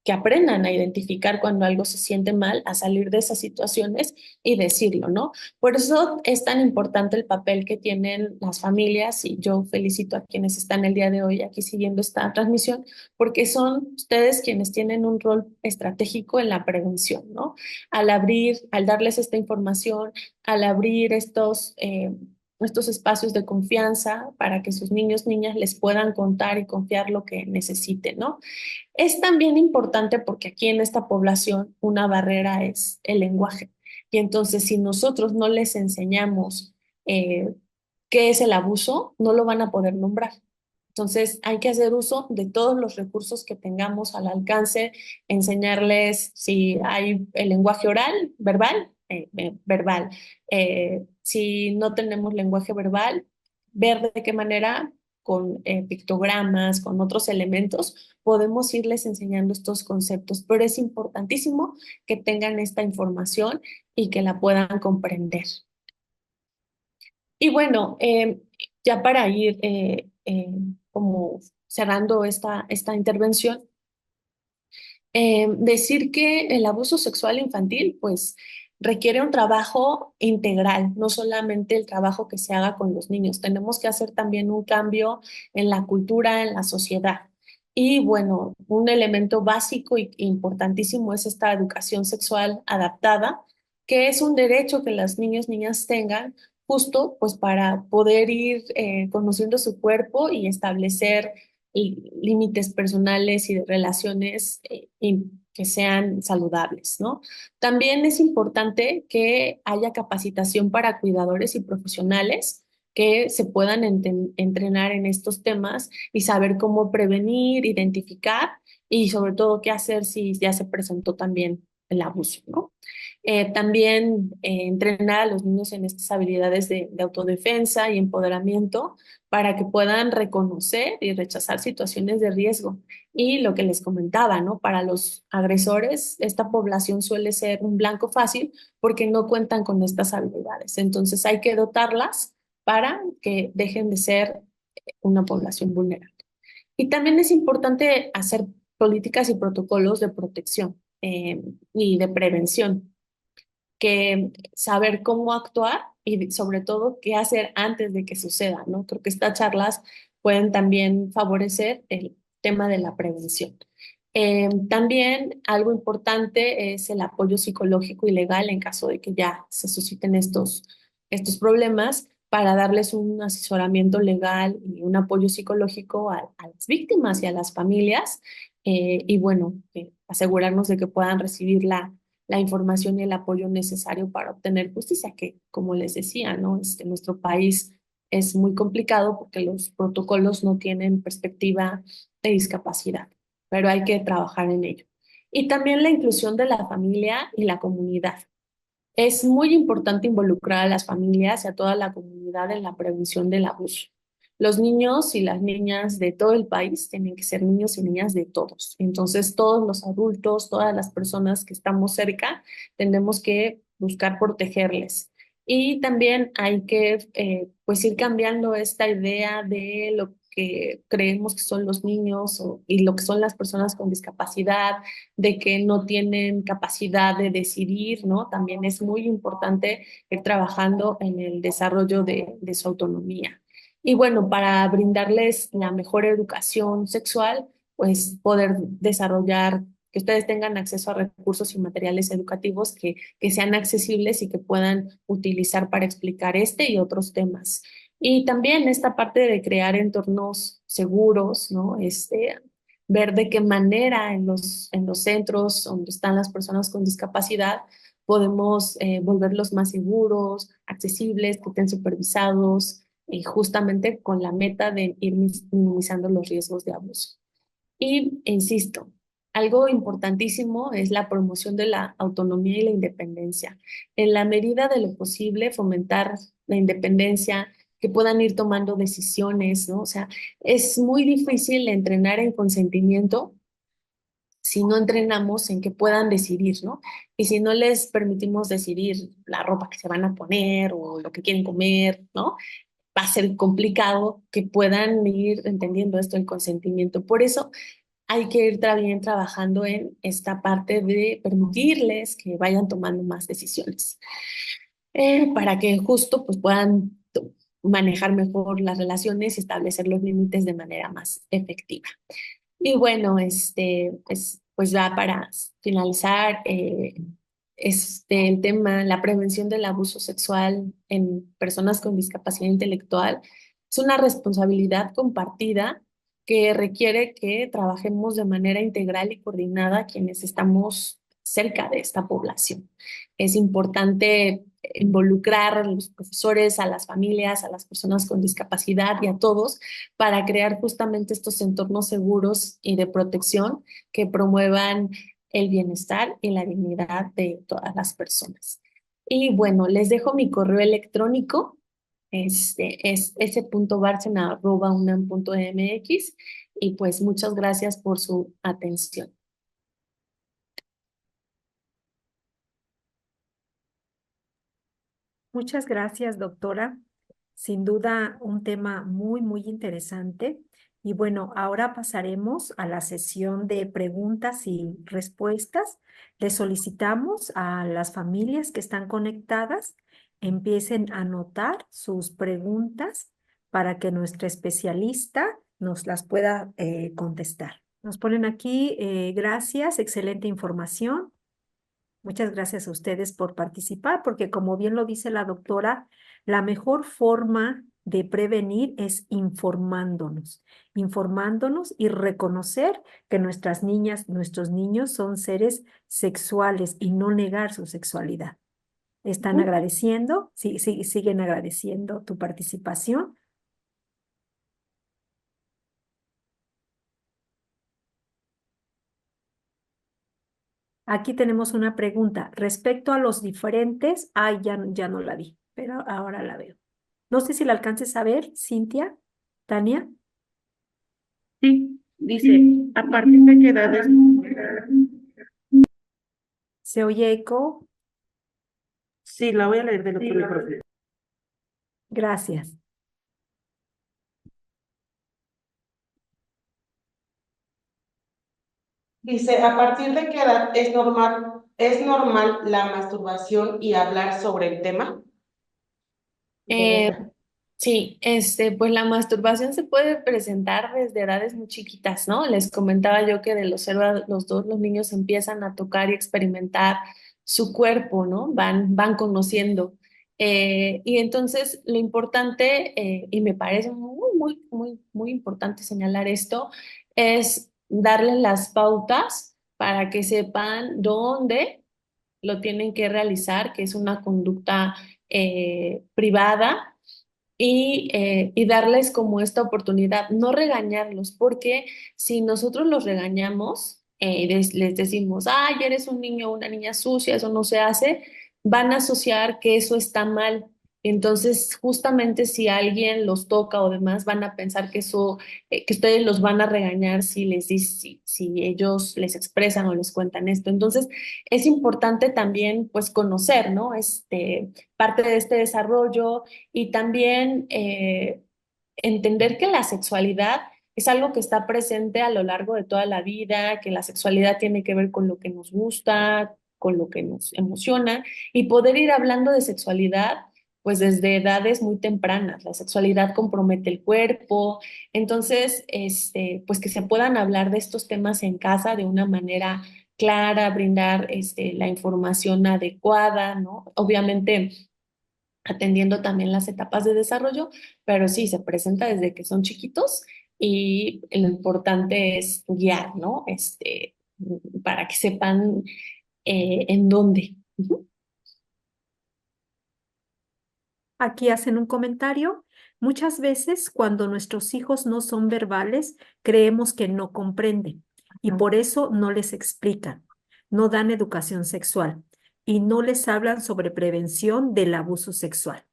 que aprendan a identificar cuando algo se siente mal, a salir de esas situaciones y decirlo, ¿no? Por eso es tan importante el papel que tienen las familias y yo felicito a quienes están el día de hoy aquí siguiendo esta transmisión, porque son ustedes quienes tienen un rol estratégico en la prevención, ¿no? Al darles esta información, al abrir estos espacios de confianza para que sus niños, niñas les puedan contar y confiar lo que necesiten, ¿no? Es también importante porque aquí en esta población una barrera es el lenguaje. Y entonces, si nosotros no les enseñamos eh, qué es el abuso, no lo van a poder nombrar. Entonces, hay que hacer uso de todos los recursos que tengamos al alcance, enseñarles si hay el lenguaje oral, verbal, verbal. Si no tenemos lenguaje verbal, ver de qué manera con pictogramas, con otros elementos, podemos irles enseñando estos conceptos, pero es importantísimo que tengan esta información y que la puedan comprender. Y bueno, ya para ir como cerrando esta intervención, decir que el abuso sexual infantil, pues, requiere un trabajo integral, no solamente el trabajo que se haga con los niños. Tenemos que hacer también un cambio en la cultura, en la sociedad. Y bueno, un elemento básico e importantísimo es esta educación sexual adaptada, que es un derecho que las niños, niñas tengan justo pues para poder ir conociendo su cuerpo y establecer límites personales y de relaciones que sean saludables, ¿no? También es importante que haya capacitación para cuidadores y profesionales que se puedan entrenar en estos temas y saber cómo prevenir, identificar y sobre todo qué hacer si ya se presentó también el abuso, ¿no? También entrenar a los niños en estas habilidades de autodefensa y empoderamiento para que puedan reconocer y rechazar situaciones de riesgo. Y lo que les comentaba, ¿no? Para los agresores, esta población suele ser un blanco fácil porque no cuentan con estas habilidades. Entonces hay que dotarlas para que dejen de ser una población vulnerable. Y también es importante hacer políticas y protocolos de protección y de prevención, que saber cómo actuar y sobre todo qué hacer antes de que suceda, ¿no? Creo que estas charlas pueden también favorecer el tema de la prevención. También algo importante es el apoyo psicológico y legal en caso de que ya se susciten estos problemas para darles un asesoramiento legal y un apoyo psicológico a las víctimas y a las familias y bueno, asegurarnos de que puedan recibir la información y el apoyo necesario para obtener justicia, que como les decía, ¿no? Nuestro país es muy complicado porque los protocolos no tienen perspectiva de discapacidad, pero hay que trabajar en ello. Y también la inclusión de la familia y la comunidad. Es muy importante involucrar a las familias y a toda la comunidad en la prevención del abuso. Los niños y las niñas de todo el país tienen que ser niños y niñas de todos. Entonces, todos los adultos, todas las personas que estamos cerca, tenemos que buscar protegerles. Y también hay que, pues, ir cambiando esta idea de lo que creemos que son los niños y lo que son las personas con discapacidad, de que no tienen capacidad de decidir, ¿no? También es muy importante ir trabajando en el desarrollo de su autonomía. Y bueno, para brindarles la mejor educación sexual, pues poder desarrollar, que ustedes tengan acceso a recursos y materiales educativos que sean accesibles y que puedan utilizar para explicar este y otros temas. Y también esta parte de crear entornos seguros, ¿no? Ver de qué manera en los centros donde están las personas con discapacidad podemos volverlos más seguros, accesibles, que estén supervisados, justamente con la meta de ir minimizando los riesgos de abuso. Y insisto, algo importantísimo es la promoción de la autonomía y la independencia. En la medida de lo posible, fomentar la independencia, que puedan ir tomando decisiones, ¿no? O sea, es muy difícil entrenar en consentimiento si no entrenamos en que puedan decidir, ¿no? Y si no les permitimos decidir la ropa que se van a poner o lo que quieren comer, ¿no? Va a ser complicado que puedan ir entendiendo esto, el consentimiento. Por eso hay que ir también trabajando en esta parte de permitirles que vayan tomando más decisiones, para que justo pues puedan manejar mejor las relaciones y establecer los límites de manera más efectiva. Y bueno, pues ya para finalizar, el tema, la prevención del abuso sexual en personas con discapacidad intelectual es una responsabilidad compartida que requiere que trabajemos de manera integral y coordinada quienes estamos cerca de esta población. Es importante involucrar a los profesores, a las familias, a las personas con discapacidad y a todos para crear justamente estos entornos seguros y de protección que promuevan el bienestar y la dignidad de todas las personas. Y bueno, les dejo mi correo electrónico, es s.barcena@unam.mx y pues muchas gracias por su atención. Muchas gracias, doctora. Sin duda, un tema muy, muy interesante. Y bueno, ahora pasaremos a la sesión de preguntas y respuestas. Le solicitamos a las familias que están conectadas empiecen a anotar sus preguntas para que nuestra especialista nos las pueda contestar. Nos ponen aquí, gracias, excelente información. Muchas gracias a ustedes por participar, porque como bien lo dice la doctora, la mejor forma de prevenir es informándonos y reconocer que nuestras niñas, nuestros niños son seres sexuales y no negar su sexualidad. Están Ujú. agradeciendo, sí, sí, siguen agradeciendo tu participación. Aquí tenemos una pregunta respecto a los diferentes. Ay, ya no la vi, pero ahora la veo. No sé si la alcances a ver, Cintia, Tania. Sí, dice, ¿a partir de qué edades? ¿Se oye eco? Sí, la voy a leer del otro libro. Gracias. Dice, ¿a partir de qué edad es normal la masturbación y hablar sobre el tema? Eh, sí, pues la masturbación se puede presentar desde edades muy chiquitas, ¿no? Les comentaba yo que de los 0 a los 2 los niños empiezan a tocar y experimentar su cuerpo, ¿no? Van conociendo. Y entonces lo importante, y me parece muy importante señalar esto, es darles las pautas para que sepan dónde lo tienen que realizar, que es una conducta privada y darles como esta oportunidad, no regañarlos, porque si nosotros los regañamos y les decimos, ay, eres un niño o una niña sucia, eso no se hace, van a asociar que eso está mal. Entonces, justamente si alguien los toca o demás, van a pensar que eso, que ustedes los van a regañar si les si ellos les expresan o les cuentan esto. Entonces, es importante también, pues, conocer, ¿no? Parte de este desarrollo y también entender que la sexualidad es algo que está presente a lo largo de toda la vida, que la sexualidad tiene que ver con lo que nos gusta, con lo que nos emociona y poder ir hablando de sexualidad pues desde edades muy tempranas. La sexualidad compromete el cuerpo, entonces pues que se puedan hablar de estos temas en casa de una manera clara, brindar la información adecuada, ¿no? Obviamente atendiendo también las etapas de desarrollo, pero sí, se presenta desde que son chiquitos y lo importante es guiar, ¿no? Para que sepan en dónde. Ujú. Aquí hacen un comentario. Muchas veces cuando nuestros hijos no son verbales, creemos que no comprenden y por eso no les explican, no dan educación sexual y no les hablan sobre prevención del abuso sexual.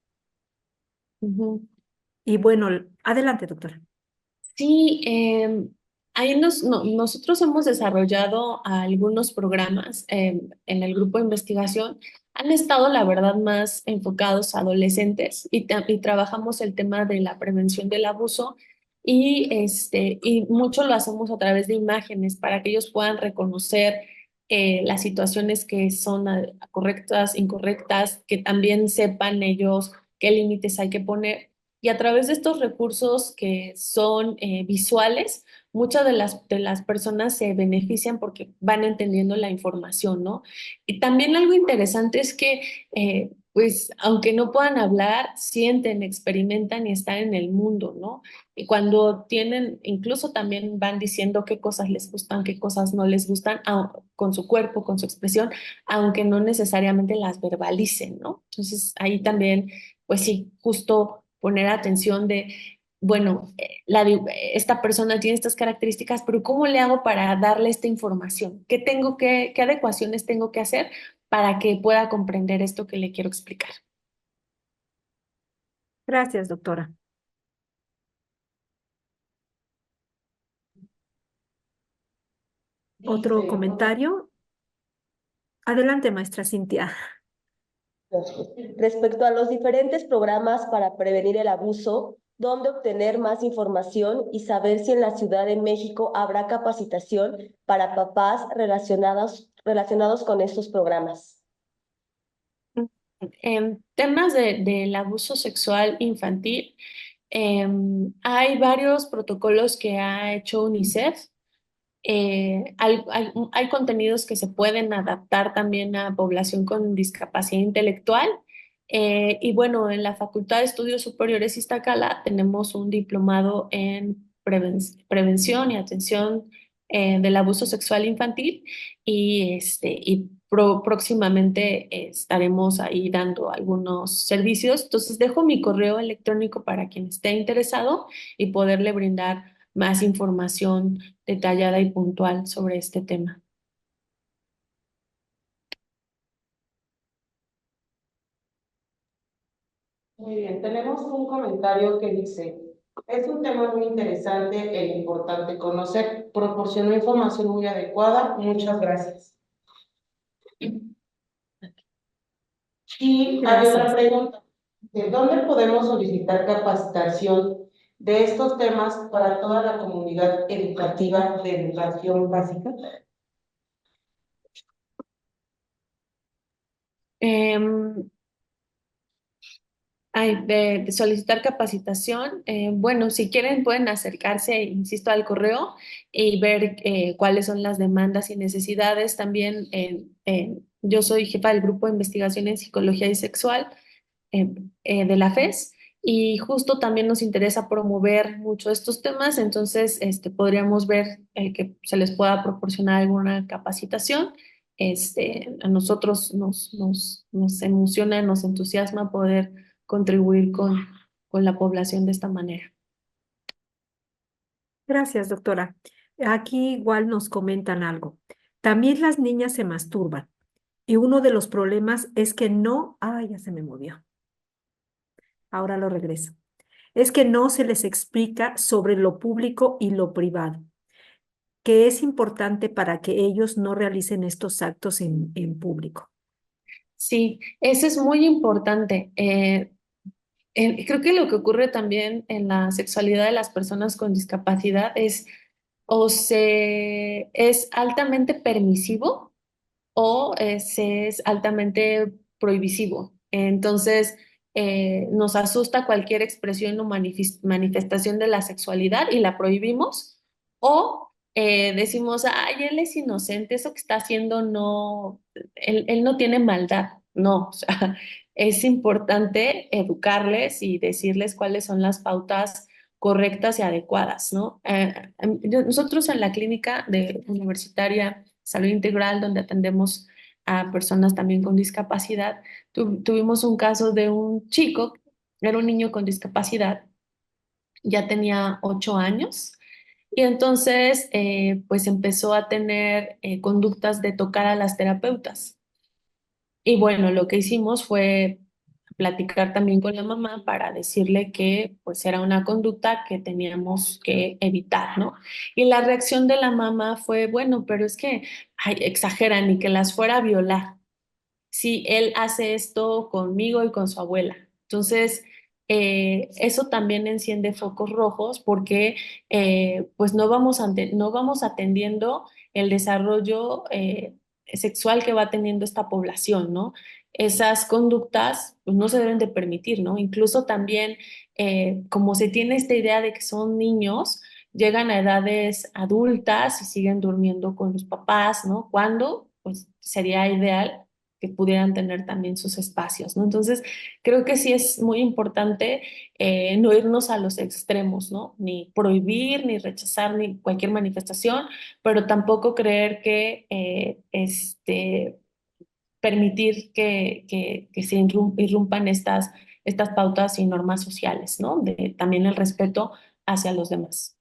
Ujú. Y bueno, adelante, doctora. Sí, ahí nosotros hemos desarrollado algunos programas en el grupo de investigación. Han estado, la verdad, más enfocados a adolescentes y trabajamos el tema de la prevención del abuso y mucho lo hacemos a través de imágenes para que ellos puedan reconocer las situaciones que son correctas, incorrectas, que también sepan ellos qué límites hay que poner. Y a través de estos recursos que son visuales, muchas de las personas se benefician porque van entendiendo la información, ¿no? Y también algo interesante es que, pues, aunque no puedan hablar, sienten, experimentan y están en el mundo, ¿no? Y cuando tienen, incluso también van diciendo qué cosas les gustan, qué cosas no les gustan, con su cuerpo, con su expresión, aunque no necesariamente las verbalicen, ¿no? Entonces, ahí también pues sí, justo poner atención de, bueno, esta persona tiene estas características, pero ¿cómo le hago para darle esta información? ¿Qué adecuaciones tengo que hacer para que pueda comprender esto que le quiero explicar? Gracias, doctora. ¿Otro comentario? Adelante, maestra Cintia. Respecto a los diferentes programas para prevenir el abuso, ¿dónde obtener más información y saber si en la Ciudad de México habrá capacitación para papás relacionados con estos programas? En temas del abuso sexual infantil, hay varios protocolos que ha hecho UNICEF. Hay contenidos que se pueden adaptar también a población con discapacidad intelectual. Y bueno, en la Facultad de Estudios Superiores Iztacala tenemos un diplomado en prevención y atención del abuso sexual infantil y próximamente estaremos ahí dando algunos servicios. Entonces dejo mi correo electrónico para quien esté interesado y poderle brindar más información detallada y puntual sobre este tema. Muy bien, tenemos un comentario que dice, es un tema muy interesante e importante conocer. Proporcionó información muy adecuada. Muchas gracias. Y hay otra Gracias. pregunta. ¿De dónde podemos solicitar capacitación de estos temas para toda la comunidad educativa de educación básica? Em, de solicitar capacitación, bueno, si quieren pueden acercarse, insisto, al correo y ver cuáles son las demandas y necesidades. También yo soy jefa del grupo de investigación en psicología y sexual de la FES y justo también nos interesa promover mucho estos temas, entonces podríamos ver que se les pueda proporcionar alguna capacitación. A nosotros nos emociona, nos entusiasma poder contribuir con la población de esta manera. Gracias, doctora. Aquí igual nos comentan algo. También las niñas se masturban y uno de los problemas es que no, ay, ya se me movió. Ahora lo regreso. Es que no se les explica sobre lo público y lo privado, que es importante para que ellos no realicen estos actos en público. Sí, eso es muy importante. Creo que lo que ocurre también en la sexualidad de las personas con discapacidad es o se es altamente permisivo o se es altamente prohibitivo. Entonces, nos asusta cualquier expresión o manifestación de la sexualidad y la prohibimos, o decimos, ay, él es inocente, eso que está haciendo no, él no tiene maldad. No, o sea, es importante educarles y decirles cuáles son las pautas correctas y adecuadas, ¿no? Nosotros en la clínica de universitaria Salud Integral, donde atendemos a personas también con discapacidad, tuvimos un caso de un chico, era un niño con discapacidad, ya tenía 8 años, y entonces pues empezó a tener conductas de tocar a las terapeutas. Y bueno, lo que hicimos fue platicar también con la mamá para decirle que pues era una conducta que teníamos que evitar, ¿no? Y la reacción de la mamá fue, bueno, pero es que ay, exageran y que las fuera a violar si él hace esto conmigo y con su abuela. Entonces, eso también enciende focos rojos porque pues no vamos atendiendo el desarrollo sexual que va teniendo esta población, ¿no? Esas conductas pues, no se deben de permitir, ¿no? Incluso también, como se tiene esta idea de que son niños, llegan a edades adultas y siguen durmiendo con los papás, ¿no? Cuando, pues, sería ideal que pudieran tener también sus espacios, ¿no? Entonces, creo que sí es muy importante no irnos a los extremos, ¿no? Ni prohibir, ni rechazar, ni cualquier manifestación, pero tampoco creer que permitir que se irrumpan estas pautas y normas sociales, ¿no? De también el respeto hacia los demás.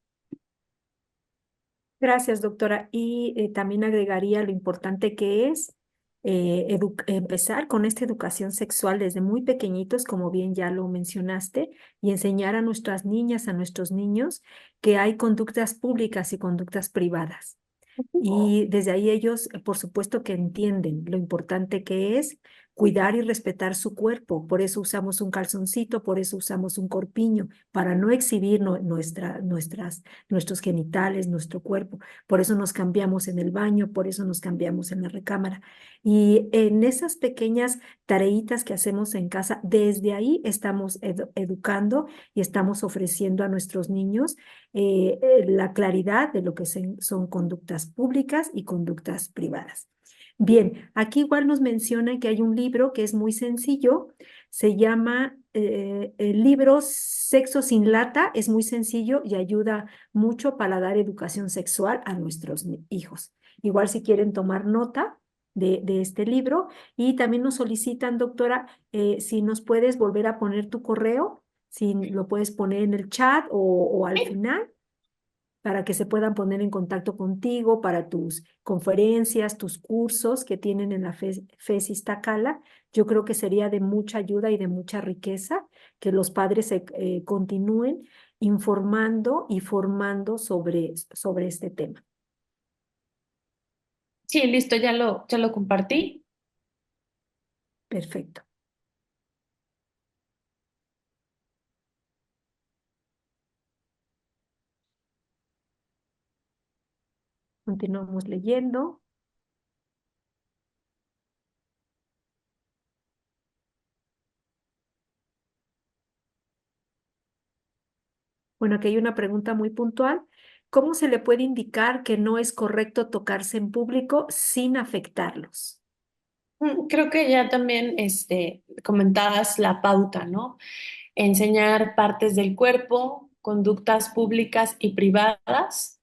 Gracias, doctora. Y también agregaría lo importante que es empezar con esta educación sexual desde muy pequeñitos, como bien ya lo mencionaste, y enseñar a nuestras niñas, a nuestros niños, que hay conductas públicas y conductas privadas. Y desde ahí ellos, por supuesto que entienden lo importante que es cuidar y respetar su cuerpo. Por eso usamos un calzoncito, por eso usamos un corpiño, para no exhibir nuestros genitales, nuestro cuerpo. Por eso nos cambiamos en el baño, por eso nos cambiamos en la recámara. Y en esas pequeñas tareitas que hacemos en casa, desde ahí estamos educando y estamos ofreciendo a nuestros niños la claridad de lo que son conductas públicas y conductas privadas. Bien, aquí igual nos mencionan que hay un libro que es muy sencillo, Se llama el libro Sexo sin lata, es muy sencillo y ayuda mucho para dar educación sexual a nuestros hijos. Igual si quieren tomar nota de este libro y también nos solicitan, doctora, si nos puedes volver a poner tu correo, si lo puedes poner en el chat o al final para que se puedan poner en contacto contigo para tus conferencias, tus cursos que tienen en la FES Iztacala. Yo creo que sería de mucha ayuda y de mucha riqueza que los padres se continúen informando y formando sobre este tema. Sí, listo, ya lo compartí. Perfecto. Continuamos leyendo. Bueno, aquí hay una pregunta muy puntual. ¿Cómo se le puede indicar que no es correcto tocarse en público sin afectarlos? Creo que ya también comentabas la pauta, ¿no? Enseñar partes del cuerpo, conductas públicas y privadas,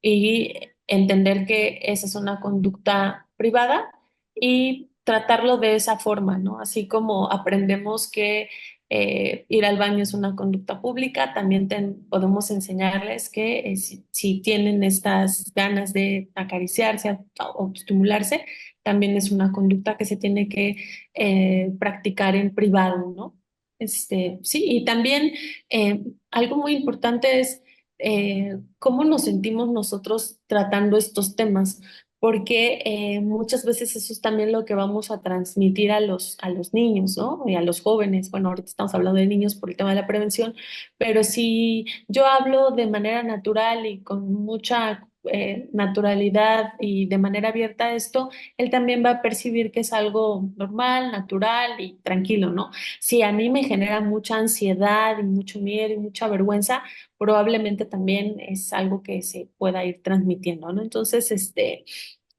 y entender que esa es una conducta privada y tratarlo de esa forma, ¿no? Así como aprendemos que ir al baño es una conducta pública, también podemos enseñarles que si tienen estas ganas de acariciarse o estimularse, también es una conducta que se tiene que practicar en privado, ¿no? Sí, y también algo muy importante es cómo nos sentimos nosotros tratando estos temas, porque muchas veces eso es también lo que vamos a transmitir a los niños, ¿no? Y a los jóvenes. Bueno, ahorita estamos hablando de niños por el tema de la prevención, pero si yo hablo de manera natural y con mucha naturalidad y de manera abierta a esto, él también va a percibir que es algo normal, natural y tranquilo, ¿no? Si a mí me genera mucha ansiedad y mucho miedo y mucha vergüenza, probablemente también es algo que se pueda ir transmitiendo, ¿no? Entonces,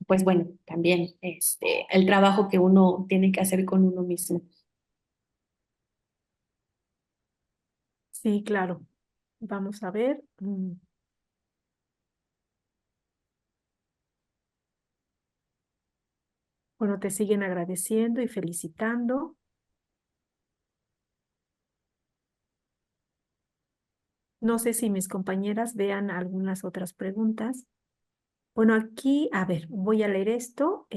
pues bueno, también el trabajo que uno tiene que hacer con uno mismo. Sí, claro. Vamos a ver. Bueno, te siguen agradeciendo y felicitando. No sé si mis compañeras vean algunas otras preguntas. Bueno, aquí, a ver, voy a leer esto.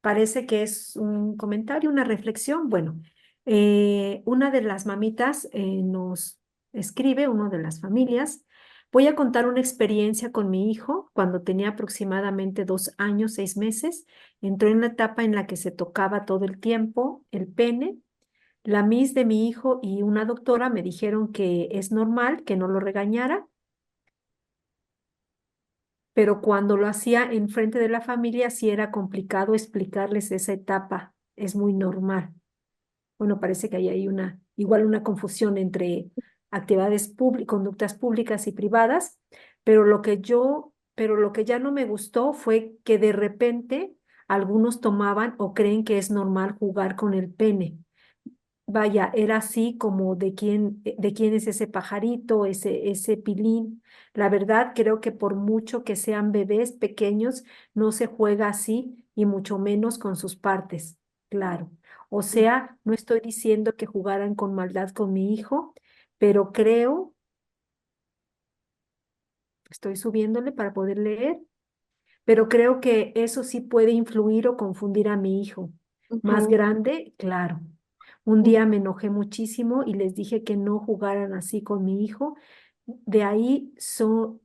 Parece que es un comentario, una reflexión. Bueno, una de las mamitas nos escribe, una de las familias. Voy a contar una experiencia con mi hijo cuando tenía aproximadamente 2 años, 6 meses. Entró en la etapa en la que se tocaba todo el tiempo el pene. La miss de mi hijo y una doctora me dijeron que es normal, que no lo regañara, pero cuando lo hacía en frente de la familia sí era complicado explicarles esa etapa. Es muy normal. Bueno, parece que ahí hay igual una confusión entre actividades públicas, conductas públicas y privadas, pero lo que ya no me gustó fue que de repente algunos tomaban o creen que es normal jugar con el pene. Vaya, era así como de quién es ese pajarito, ese pilín. La verdad, creo que por mucho que sean bebés pequeños, no se juega así y mucho menos con sus partes, claro. O sea, no estoy diciendo que jugaran con maldad con mi hijo, pero creo, estoy subiéndole para poder leer, pero creo que eso sí puede influir o confundir a mi hijo. Más Ujú. grande, claro. Un día me enojé muchísimo y les dije que no jugaran así con mi hijo. De ahí son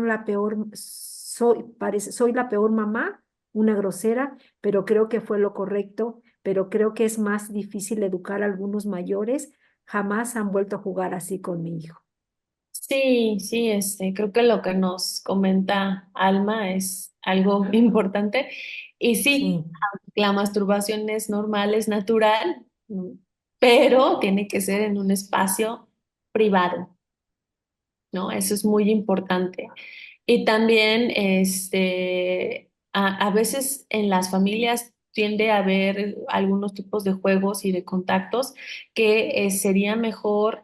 la peor, soy la peor mamá, una grosera, pero creo que fue lo correcto, pero creo que es más difícil educar a algunos mayores. Jamás han vuelto a jugar así con mi hijo. Sí, sí, creo que lo que nos comenta Alma es algo importante. Y sí, Sí. la masturbación es normal, es natural, pero tiene que ser en un espacio privado, ¿no? Eso es muy importante. Y también, a veces en las familias tiende a haber algunos tipos de juegos y de contactos que sería mejor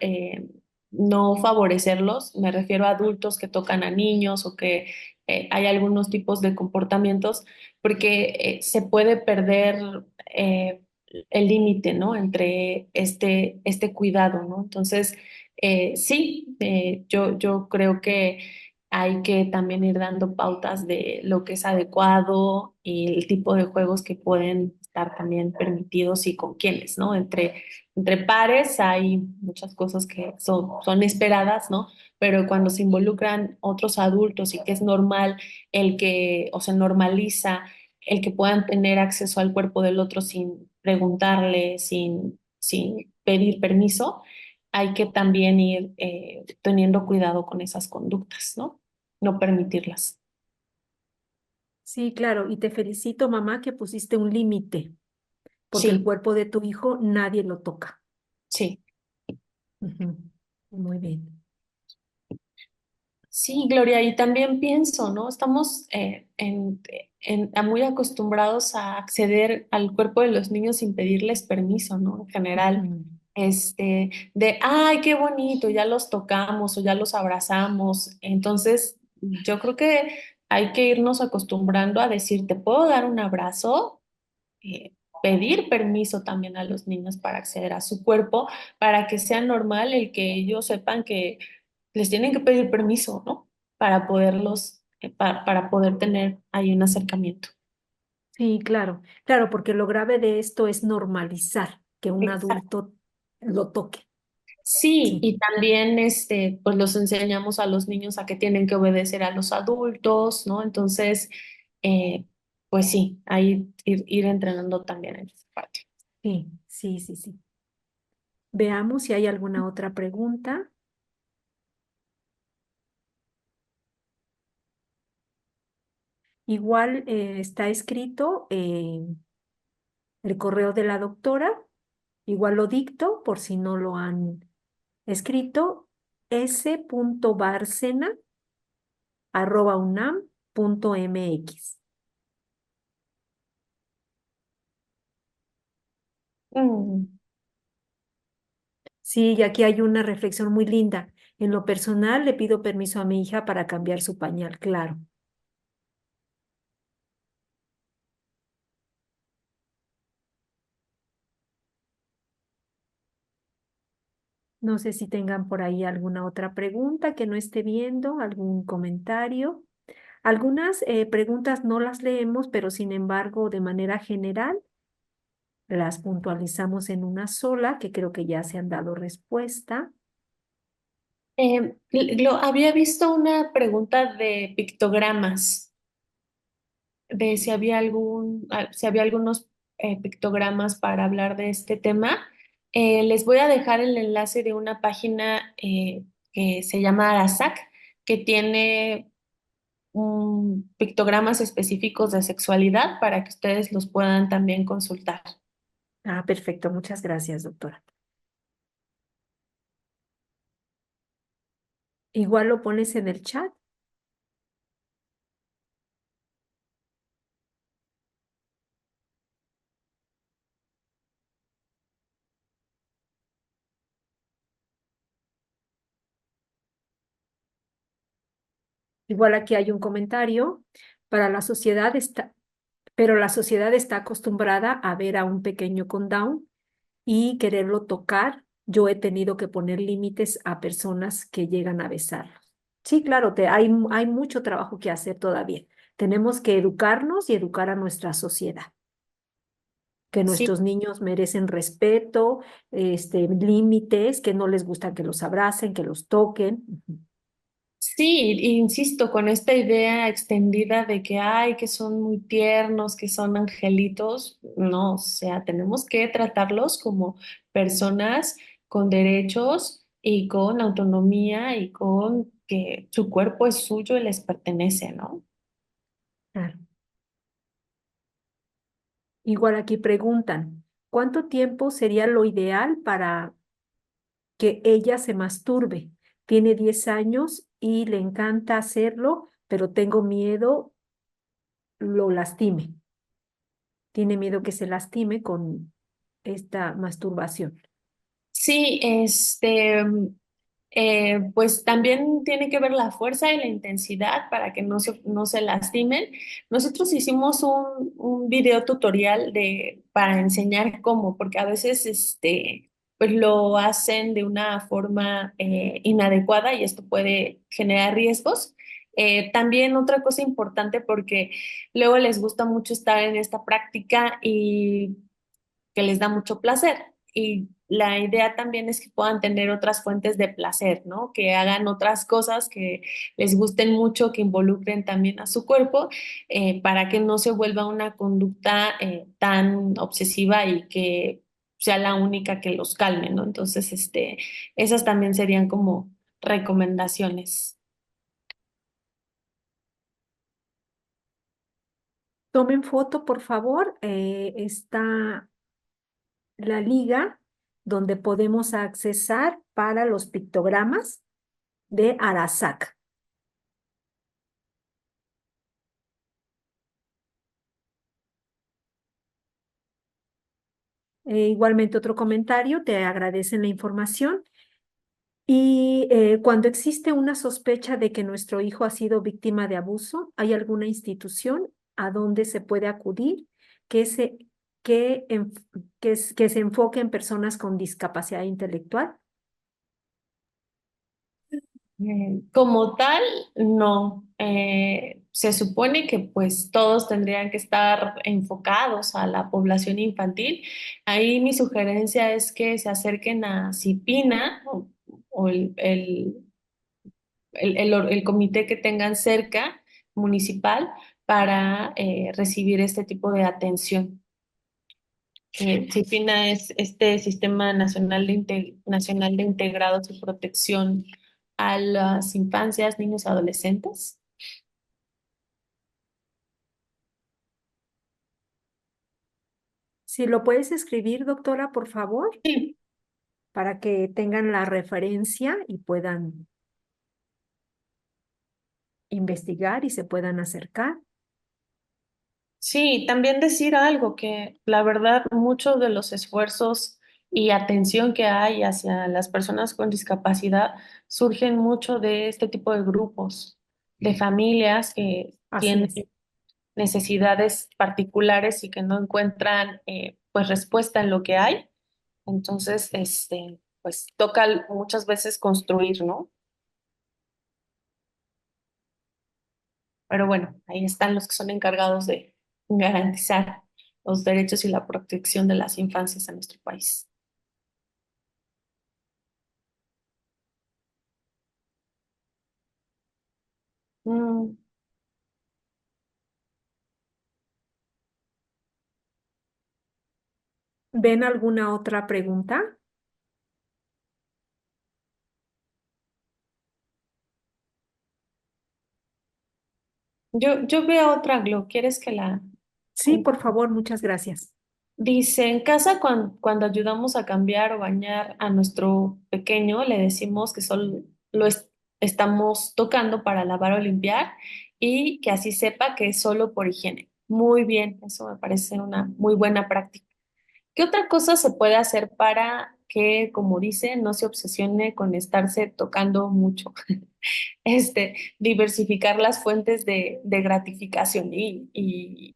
no favorecerlos. Me refiero a adultos que tocan a niños o que hay algunos tipos de comportamientos, porque se puede perder el límite, ¿no? Entre este cuidado, ¿no? Entonces, sí, yo creo que hay que también ir dando pautas de lo que es adecuado y el tipo de juegos que pueden estar también permitidos y con quiénes, ¿no? Entre pares hay muchas cosas que son esperadas, ¿no? Pero cuando se involucran otros adultos y que es normal o se normaliza el que puedan tener acceso al cuerpo del otro sin preguntarle, sin pedir permiso, hay que también ir teniendo cuidado con esas conductas, ¿no? No permitirlas. Sí, claro, y te felicito, mamá, que pusiste un límite, porque el Sí, cuerpo de tu hijo nadie lo toca. sí. Ujú. Muy bien. Sí, Gloria, y también pienso, ¿no? Estamos muy acostumbrados a acceder al cuerpo de los niños sin pedirles permiso, ¿no? En general, Ujú. ay, qué bonito, ya los tocamos o ya los abrazamos. Entonces, yo creo que hay que irnos acostumbrando a decir, ¿te puedo dar un abrazo? Pedir permiso también a los niños para acceder a su cuerpo, para que sea normal el que ellos sepan que les tienen que pedir permiso, ¿no? Para para poder tener ahí un acercamiento. Sí, claro, claro, porque lo grave de esto es normalizar que un Exacto. adulto lo toque. Sí, Sí, y también pues los enseñamos a los niños a que tienen que obedecer a los adultos, ¿no? Entonces, eh, pues sí, ahí ir entrenando también en esa parte. sí, sí, sí, sí. Veamos si hay alguna otra pregunta. Igual está escrito el correo de la doctora, igual lo dicto por si no lo han escrito, s.bárcena@unam.mx. Mm. Sí, y aquí hay una reflexión muy linda. En lo personal, le pido permiso a mi hija para cambiar su pañal, claro. No sé si tengan por ahí alguna otra pregunta que no esté viendo, algún comentario. Algunas preguntas no las leemos, pero sin embargo, de manera general, las puntualizamos en una sola, que creo que ya se han dado respuesta. Había visto una pregunta de pictogramas, de si había algunos pictogramas para hablar de este tema. Les voy a dejar el enlace de una página que se llama Arasac, que tiene pictogramas específicos de sexualidad para que ustedes los puedan también consultar. Ah, perfecto. Muchas gracias, doctora. Igual lo pones en el chat. Igual aquí hay un comentario. Para la sociedad está, pero la sociedad está acostumbrada a ver a un pequeño con Down y quererlo tocar. Yo he tenido que poner límites a personas que llegan a besarlos. Sí, claro, hay mucho trabajo que hacer todavía. Tenemos que educarnos y educar a nuestra sociedad, que Sí, nuestros niños merecen respeto, límites, que no les gusta que los abracen, que los toquen. Ujú. sí, insisto, con esta idea extendida de que hay, que son muy tiernos, que son angelitos, no, o sea, tenemos que tratarlos como personas con derechos y con autonomía y con que su cuerpo es suyo y les pertenece, ¿no? Claro. Igual aquí preguntan, ¿cuánto tiempo sería lo ideal para que ella se masturbe? Tiene 10 años y le encanta hacerlo, pero tengo miedo lo lastime. tiene miedo que se lastime con esta masturbación. Sí, pues también tiene que ver la fuerza y la intensidad para que no se lastimen. Nosotros hicimos un video tutorial para enseñar cómo, porque a veces pues lo hacen de una forma inadecuada y esto puede generar riesgos. También otra cosa importante porque luego les gusta mucho estar en esta práctica y que les da mucho placer. Y la idea también es que puedan tener otras fuentes de placer, ¿no? Que hagan otras cosas que les gusten mucho, que involucren también a su cuerpo, para que no se vuelva una conducta tan obsesiva y que sea la única que los calme, ¿no? Entonces, esas también serían como recomendaciones. Tomen foto, por favor. Está la liga donde podemos accesar para los pictogramas de Arasac. Igualmente otro comentario, te agradecen la información. Y cuando existe una sospecha de que nuestro hijo ha sido víctima de abuso, ¿hay alguna institución a donde se puede acudir que se, que se enfoque en personas con discapacidad intelectual? Como tal, no. Se supone que pues todos tendrían que estar enfocados a la población infantil. Ahí mi sugerencia es que se acerquen a CIPINA o el comité que tengan cerca, municipal, para recibir este tipo de atención. CIPINA es este Sistema Nacional de Integrados y Protección a las Infancias, Niños y Adolescentes. Si lo puedes escribir, doctora, por favor, Sí, para que tengan la referencia y puedan investigar y se puedan acercar. sí, también decir algo, que la verdad muchos de los esfuerzos y atención que hay hacia las personas con discapacidad surgen mucho de este tipo de grupos, de familias que Así tienen es. necesidades particulares y que no encuentran pues respuesta en lo que hay. Entonces, pues toca muchas veces construir, ¿no? Pero bueno, ahí están los que son encargados de garantizar los derechos y la protección de las infancias en nuestro país. Mm, ¿Ven alguna otra pregunta? yo veo otra, Glo, ¿quieres que la... Sí, por favor, muchas gracias. Dice, en casa cuando ayudamos a cambiar o bañar a nuestro pequeño, le decimos que solo estamos tocando para lavar o limpiar y que así sepa que es solo por higiene. Muy bien, eso me parece una muy buena práctica. ¿Qué otra cosa se puede hacer para que, como dice, no se obsesione con estarse tocando mucho? Diversificar las fuentes de gratificación y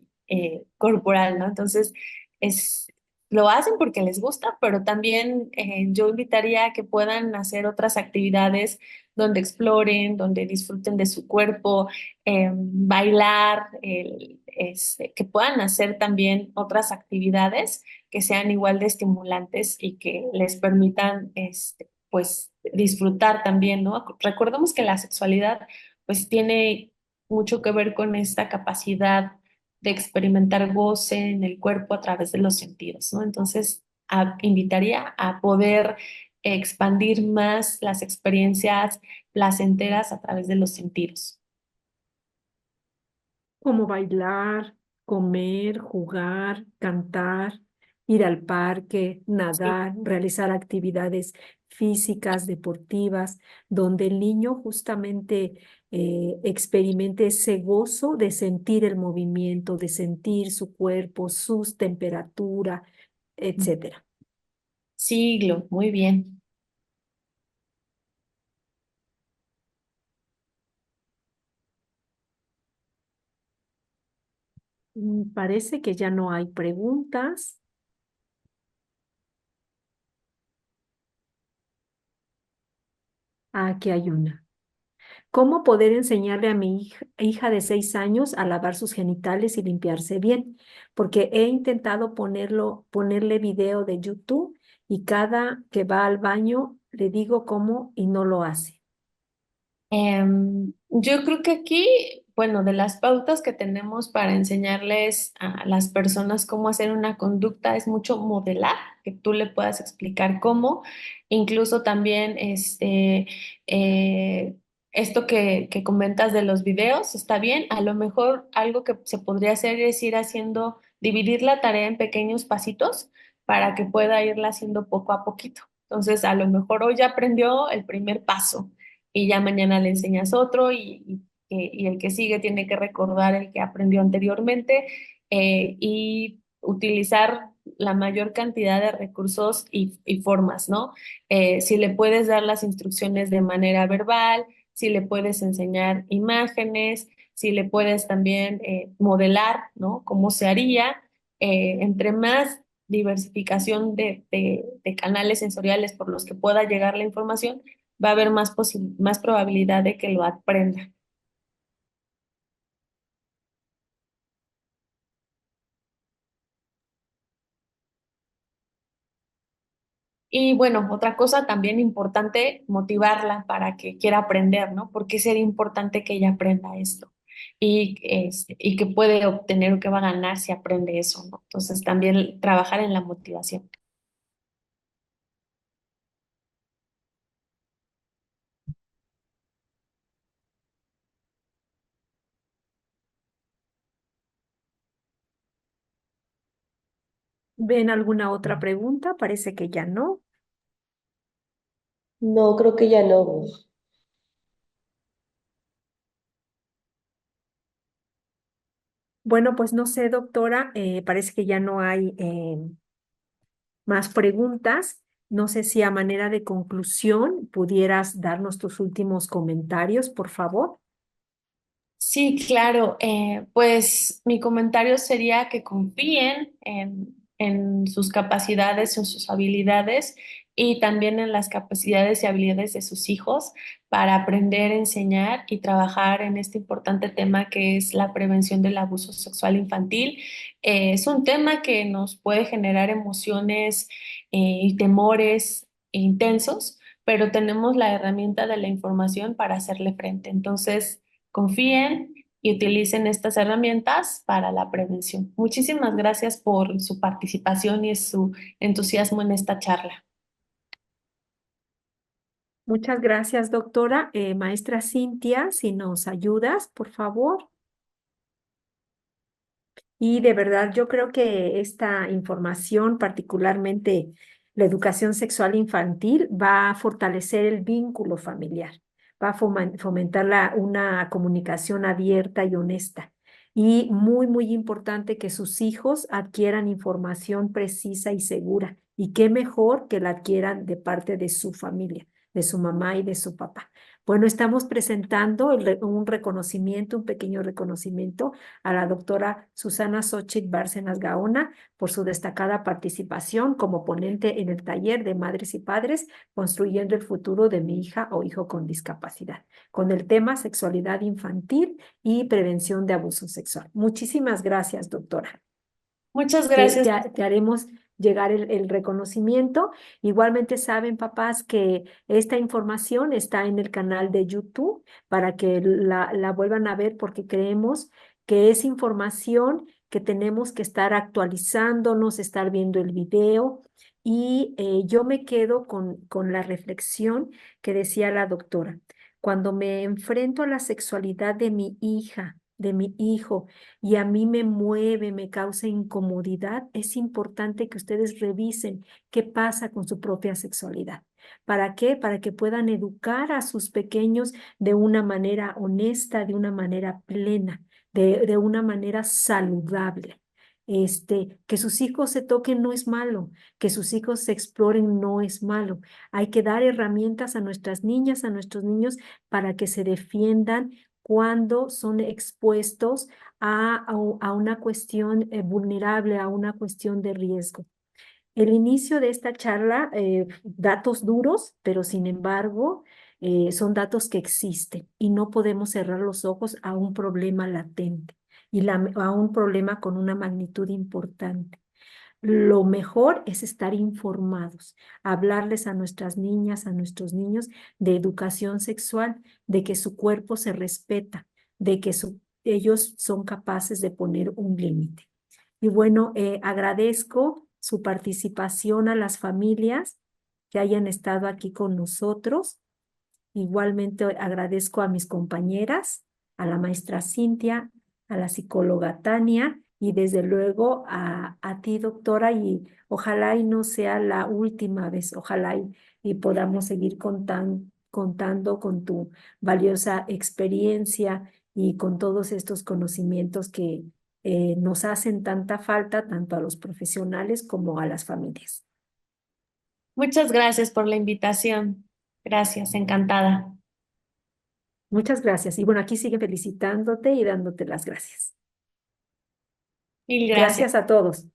corporal, ¿no? Entonces, es, lo hacen porque les gusta, pero también yo invitaría a que puedan hacer otras actividades donde exploren, donde disfruten de su cuerpo, bailar, que puedan hacer también otras actividades que sean igual de estimulantes y que les permitan, pues disfrutar también, ¿no? Recordemos que la sexualidad pues tiene mucho que ver con esta capacidad de experimentar goce en el cuerpo a través de los sentidos, ¿no? Entonces, invitaría a poder expandir más las experiencias placenteras a través de los sentidos. Como bailar, comer, jugar, cantar, Ir al parque, Sí. nadar, realizar actividades físicas, deportivas, donde el niño justamente experimente ese gozo de sentir el movimiento, de sentir su cuerpo, su temperatura, etcétera. Siglo, muy bien. Parece que ya no hay preguntas. Aquí hay una. ¿Cómo poder enseñarle a mi hija de 6 años a lavar sus genitales y limpiarse bien? Porque he intentado ponerle video de YouTube y cada que va al baño le digo cómo y no lo hace. Yo creo que aquí, bueno, de las pautas que tenemos para enseñarles a las personas cómo hacer una conducta es mucho modelar, que tú le puedas explicar cómo, incluso también eh, esto que comentas de los videos, está bien, a lo mejor algo que se podría hacer es ir haciendo, dividir la tarea en pequeños pasitos para que pueda irla haciendo poco a poquito. Entonces, a lo mejor hoy ya aprendió el primer paso y ya mañana le enseñas otro y el que sigue tiene que recordar el que aprendió anteriormente y utilizar la mayor cantidad de recursos y formas, ¿no? Si le puedes dar las instrucciones de manera verbal, si le puedes enseñar imágenes, si le puedes también modelar, ¿no? Cómo se haría. Entre más diversificación de canales sensoriales por los que pueda llegar la información, va a haber más probabilidad de que lo aprenda. Y bueno, otra cosa también importante, motivarla para que quiera aprender, ¿no? Porque sería importante que ella aprenda esto y que puede obtener o que va a ganar si aprende eso, ¿no? Entonces también trabajar en la motivación. ¿Ven alguna otra pregunta? Parece que ya no. No, creo que ya no. Bueno, pues no sé, doctora, parece que ya no hay más preguntas. No sé si a manera de conclusión pudieras darnos tus últimos comentarios, por favor. Sí, claro. Pues mi comentario sería que confíen en sus capacidades, en sus habilidades y también en las capacidades y habilidades de sus hijos para aprender, enseñar y trabajar en este importante tema que es la prevención del abuso sexual infantil. Es un tema que nos puede generar emociones y temores intensos, pero tenemos la herramienta de la información para hacerle frente. Entonces, confíen y utilicen estas herramientas para la prevención. Muchísimas gracias por su participación y su entusiasmo en esta charla. Muchas gracias, doctora. Maestra Cintia, si nos ayudas, por favor. Y de verdad, yo creo que esta información, particularmente la educación sexual infantil, va a fortalecer el vínculo familiar, va a fomentar una comunicación abierta y honesta. Y muy, muy importante que sus hijos adquieran información precisa y segura. Y qué mejor que la adquieran de parte de su familia, de su mamá y de su papá. Bueno, estamos presentando un reconocimiento, un pequeño reconocimiento a la doctora Susana Xochitl Bárcenas Gaona por su destacada participación como ponente en el taller de Madres y Padres Construyendo el futuro de mi hija o hijo con discapacidad, con el tema sexualidad infantil y prevención de abuso sexual. Muchísimas gracias, doctora. Muchas Te, gracias. te, te haremos llegar el reconocimiento. Igualmente saben, papás, que esta información está en el canal de YouTube para que la vuelvan a ver porque creemos que es información que tenemos que estar actualizándonos, estar viendo el video. Y yo me quedo con la reflexión que decía la doctora. Cuando me enfrento a la sexualidad de mi hija de mi hijo y a mí me mueve, me causa incomodidad, es importante que ustedes revisen qué pasa con su propia sexualidad. ¿Para qué? Para que puedan educar a sus pequeños de una manera honesta, de una manera plena, de una manera saludable. Que sus hijos se toquen no es malo, que sus hijos se exploren no es malo. Hay que dar herramientas a nuestras niñas, a nuestros niños, para que se defiendan cuando son expuestos a una cuestión vulnerable, a una cuestión de riesgo. El inicio de esta charla, datos duros, pero sin embargo, son datos que existen y no podemos cerrar los ojos a un problema latente y a un problema con una magnitud importante. Lo mejor es estar informados, hablarles a nuestras niñas, a nuestros niños de educación sexual, de que su cuerpo se respeta, de que ellos son capaces de poner un límite. Y bueno, agradezco su participación a las familias que hayan estado aquí con nosotros. Igualmente agradezco a mis compañeras, a la maestra Cintia, a la psicóloga Tania y desde luego a ti, doctora, y ojalá y no sea la última vez, ojalá y podamos seguir contando con tu valiosa experiencia y con todos estos conocimientos que nos hacen tanta falta tanto a los profesionales como a las familias. Muchas gracias por la invitación. Gracias, encantada. Muchas gracias. Y bueno, aquí sigue felicitándote y dándote las gracias. Mil gracias. Gracias a todos.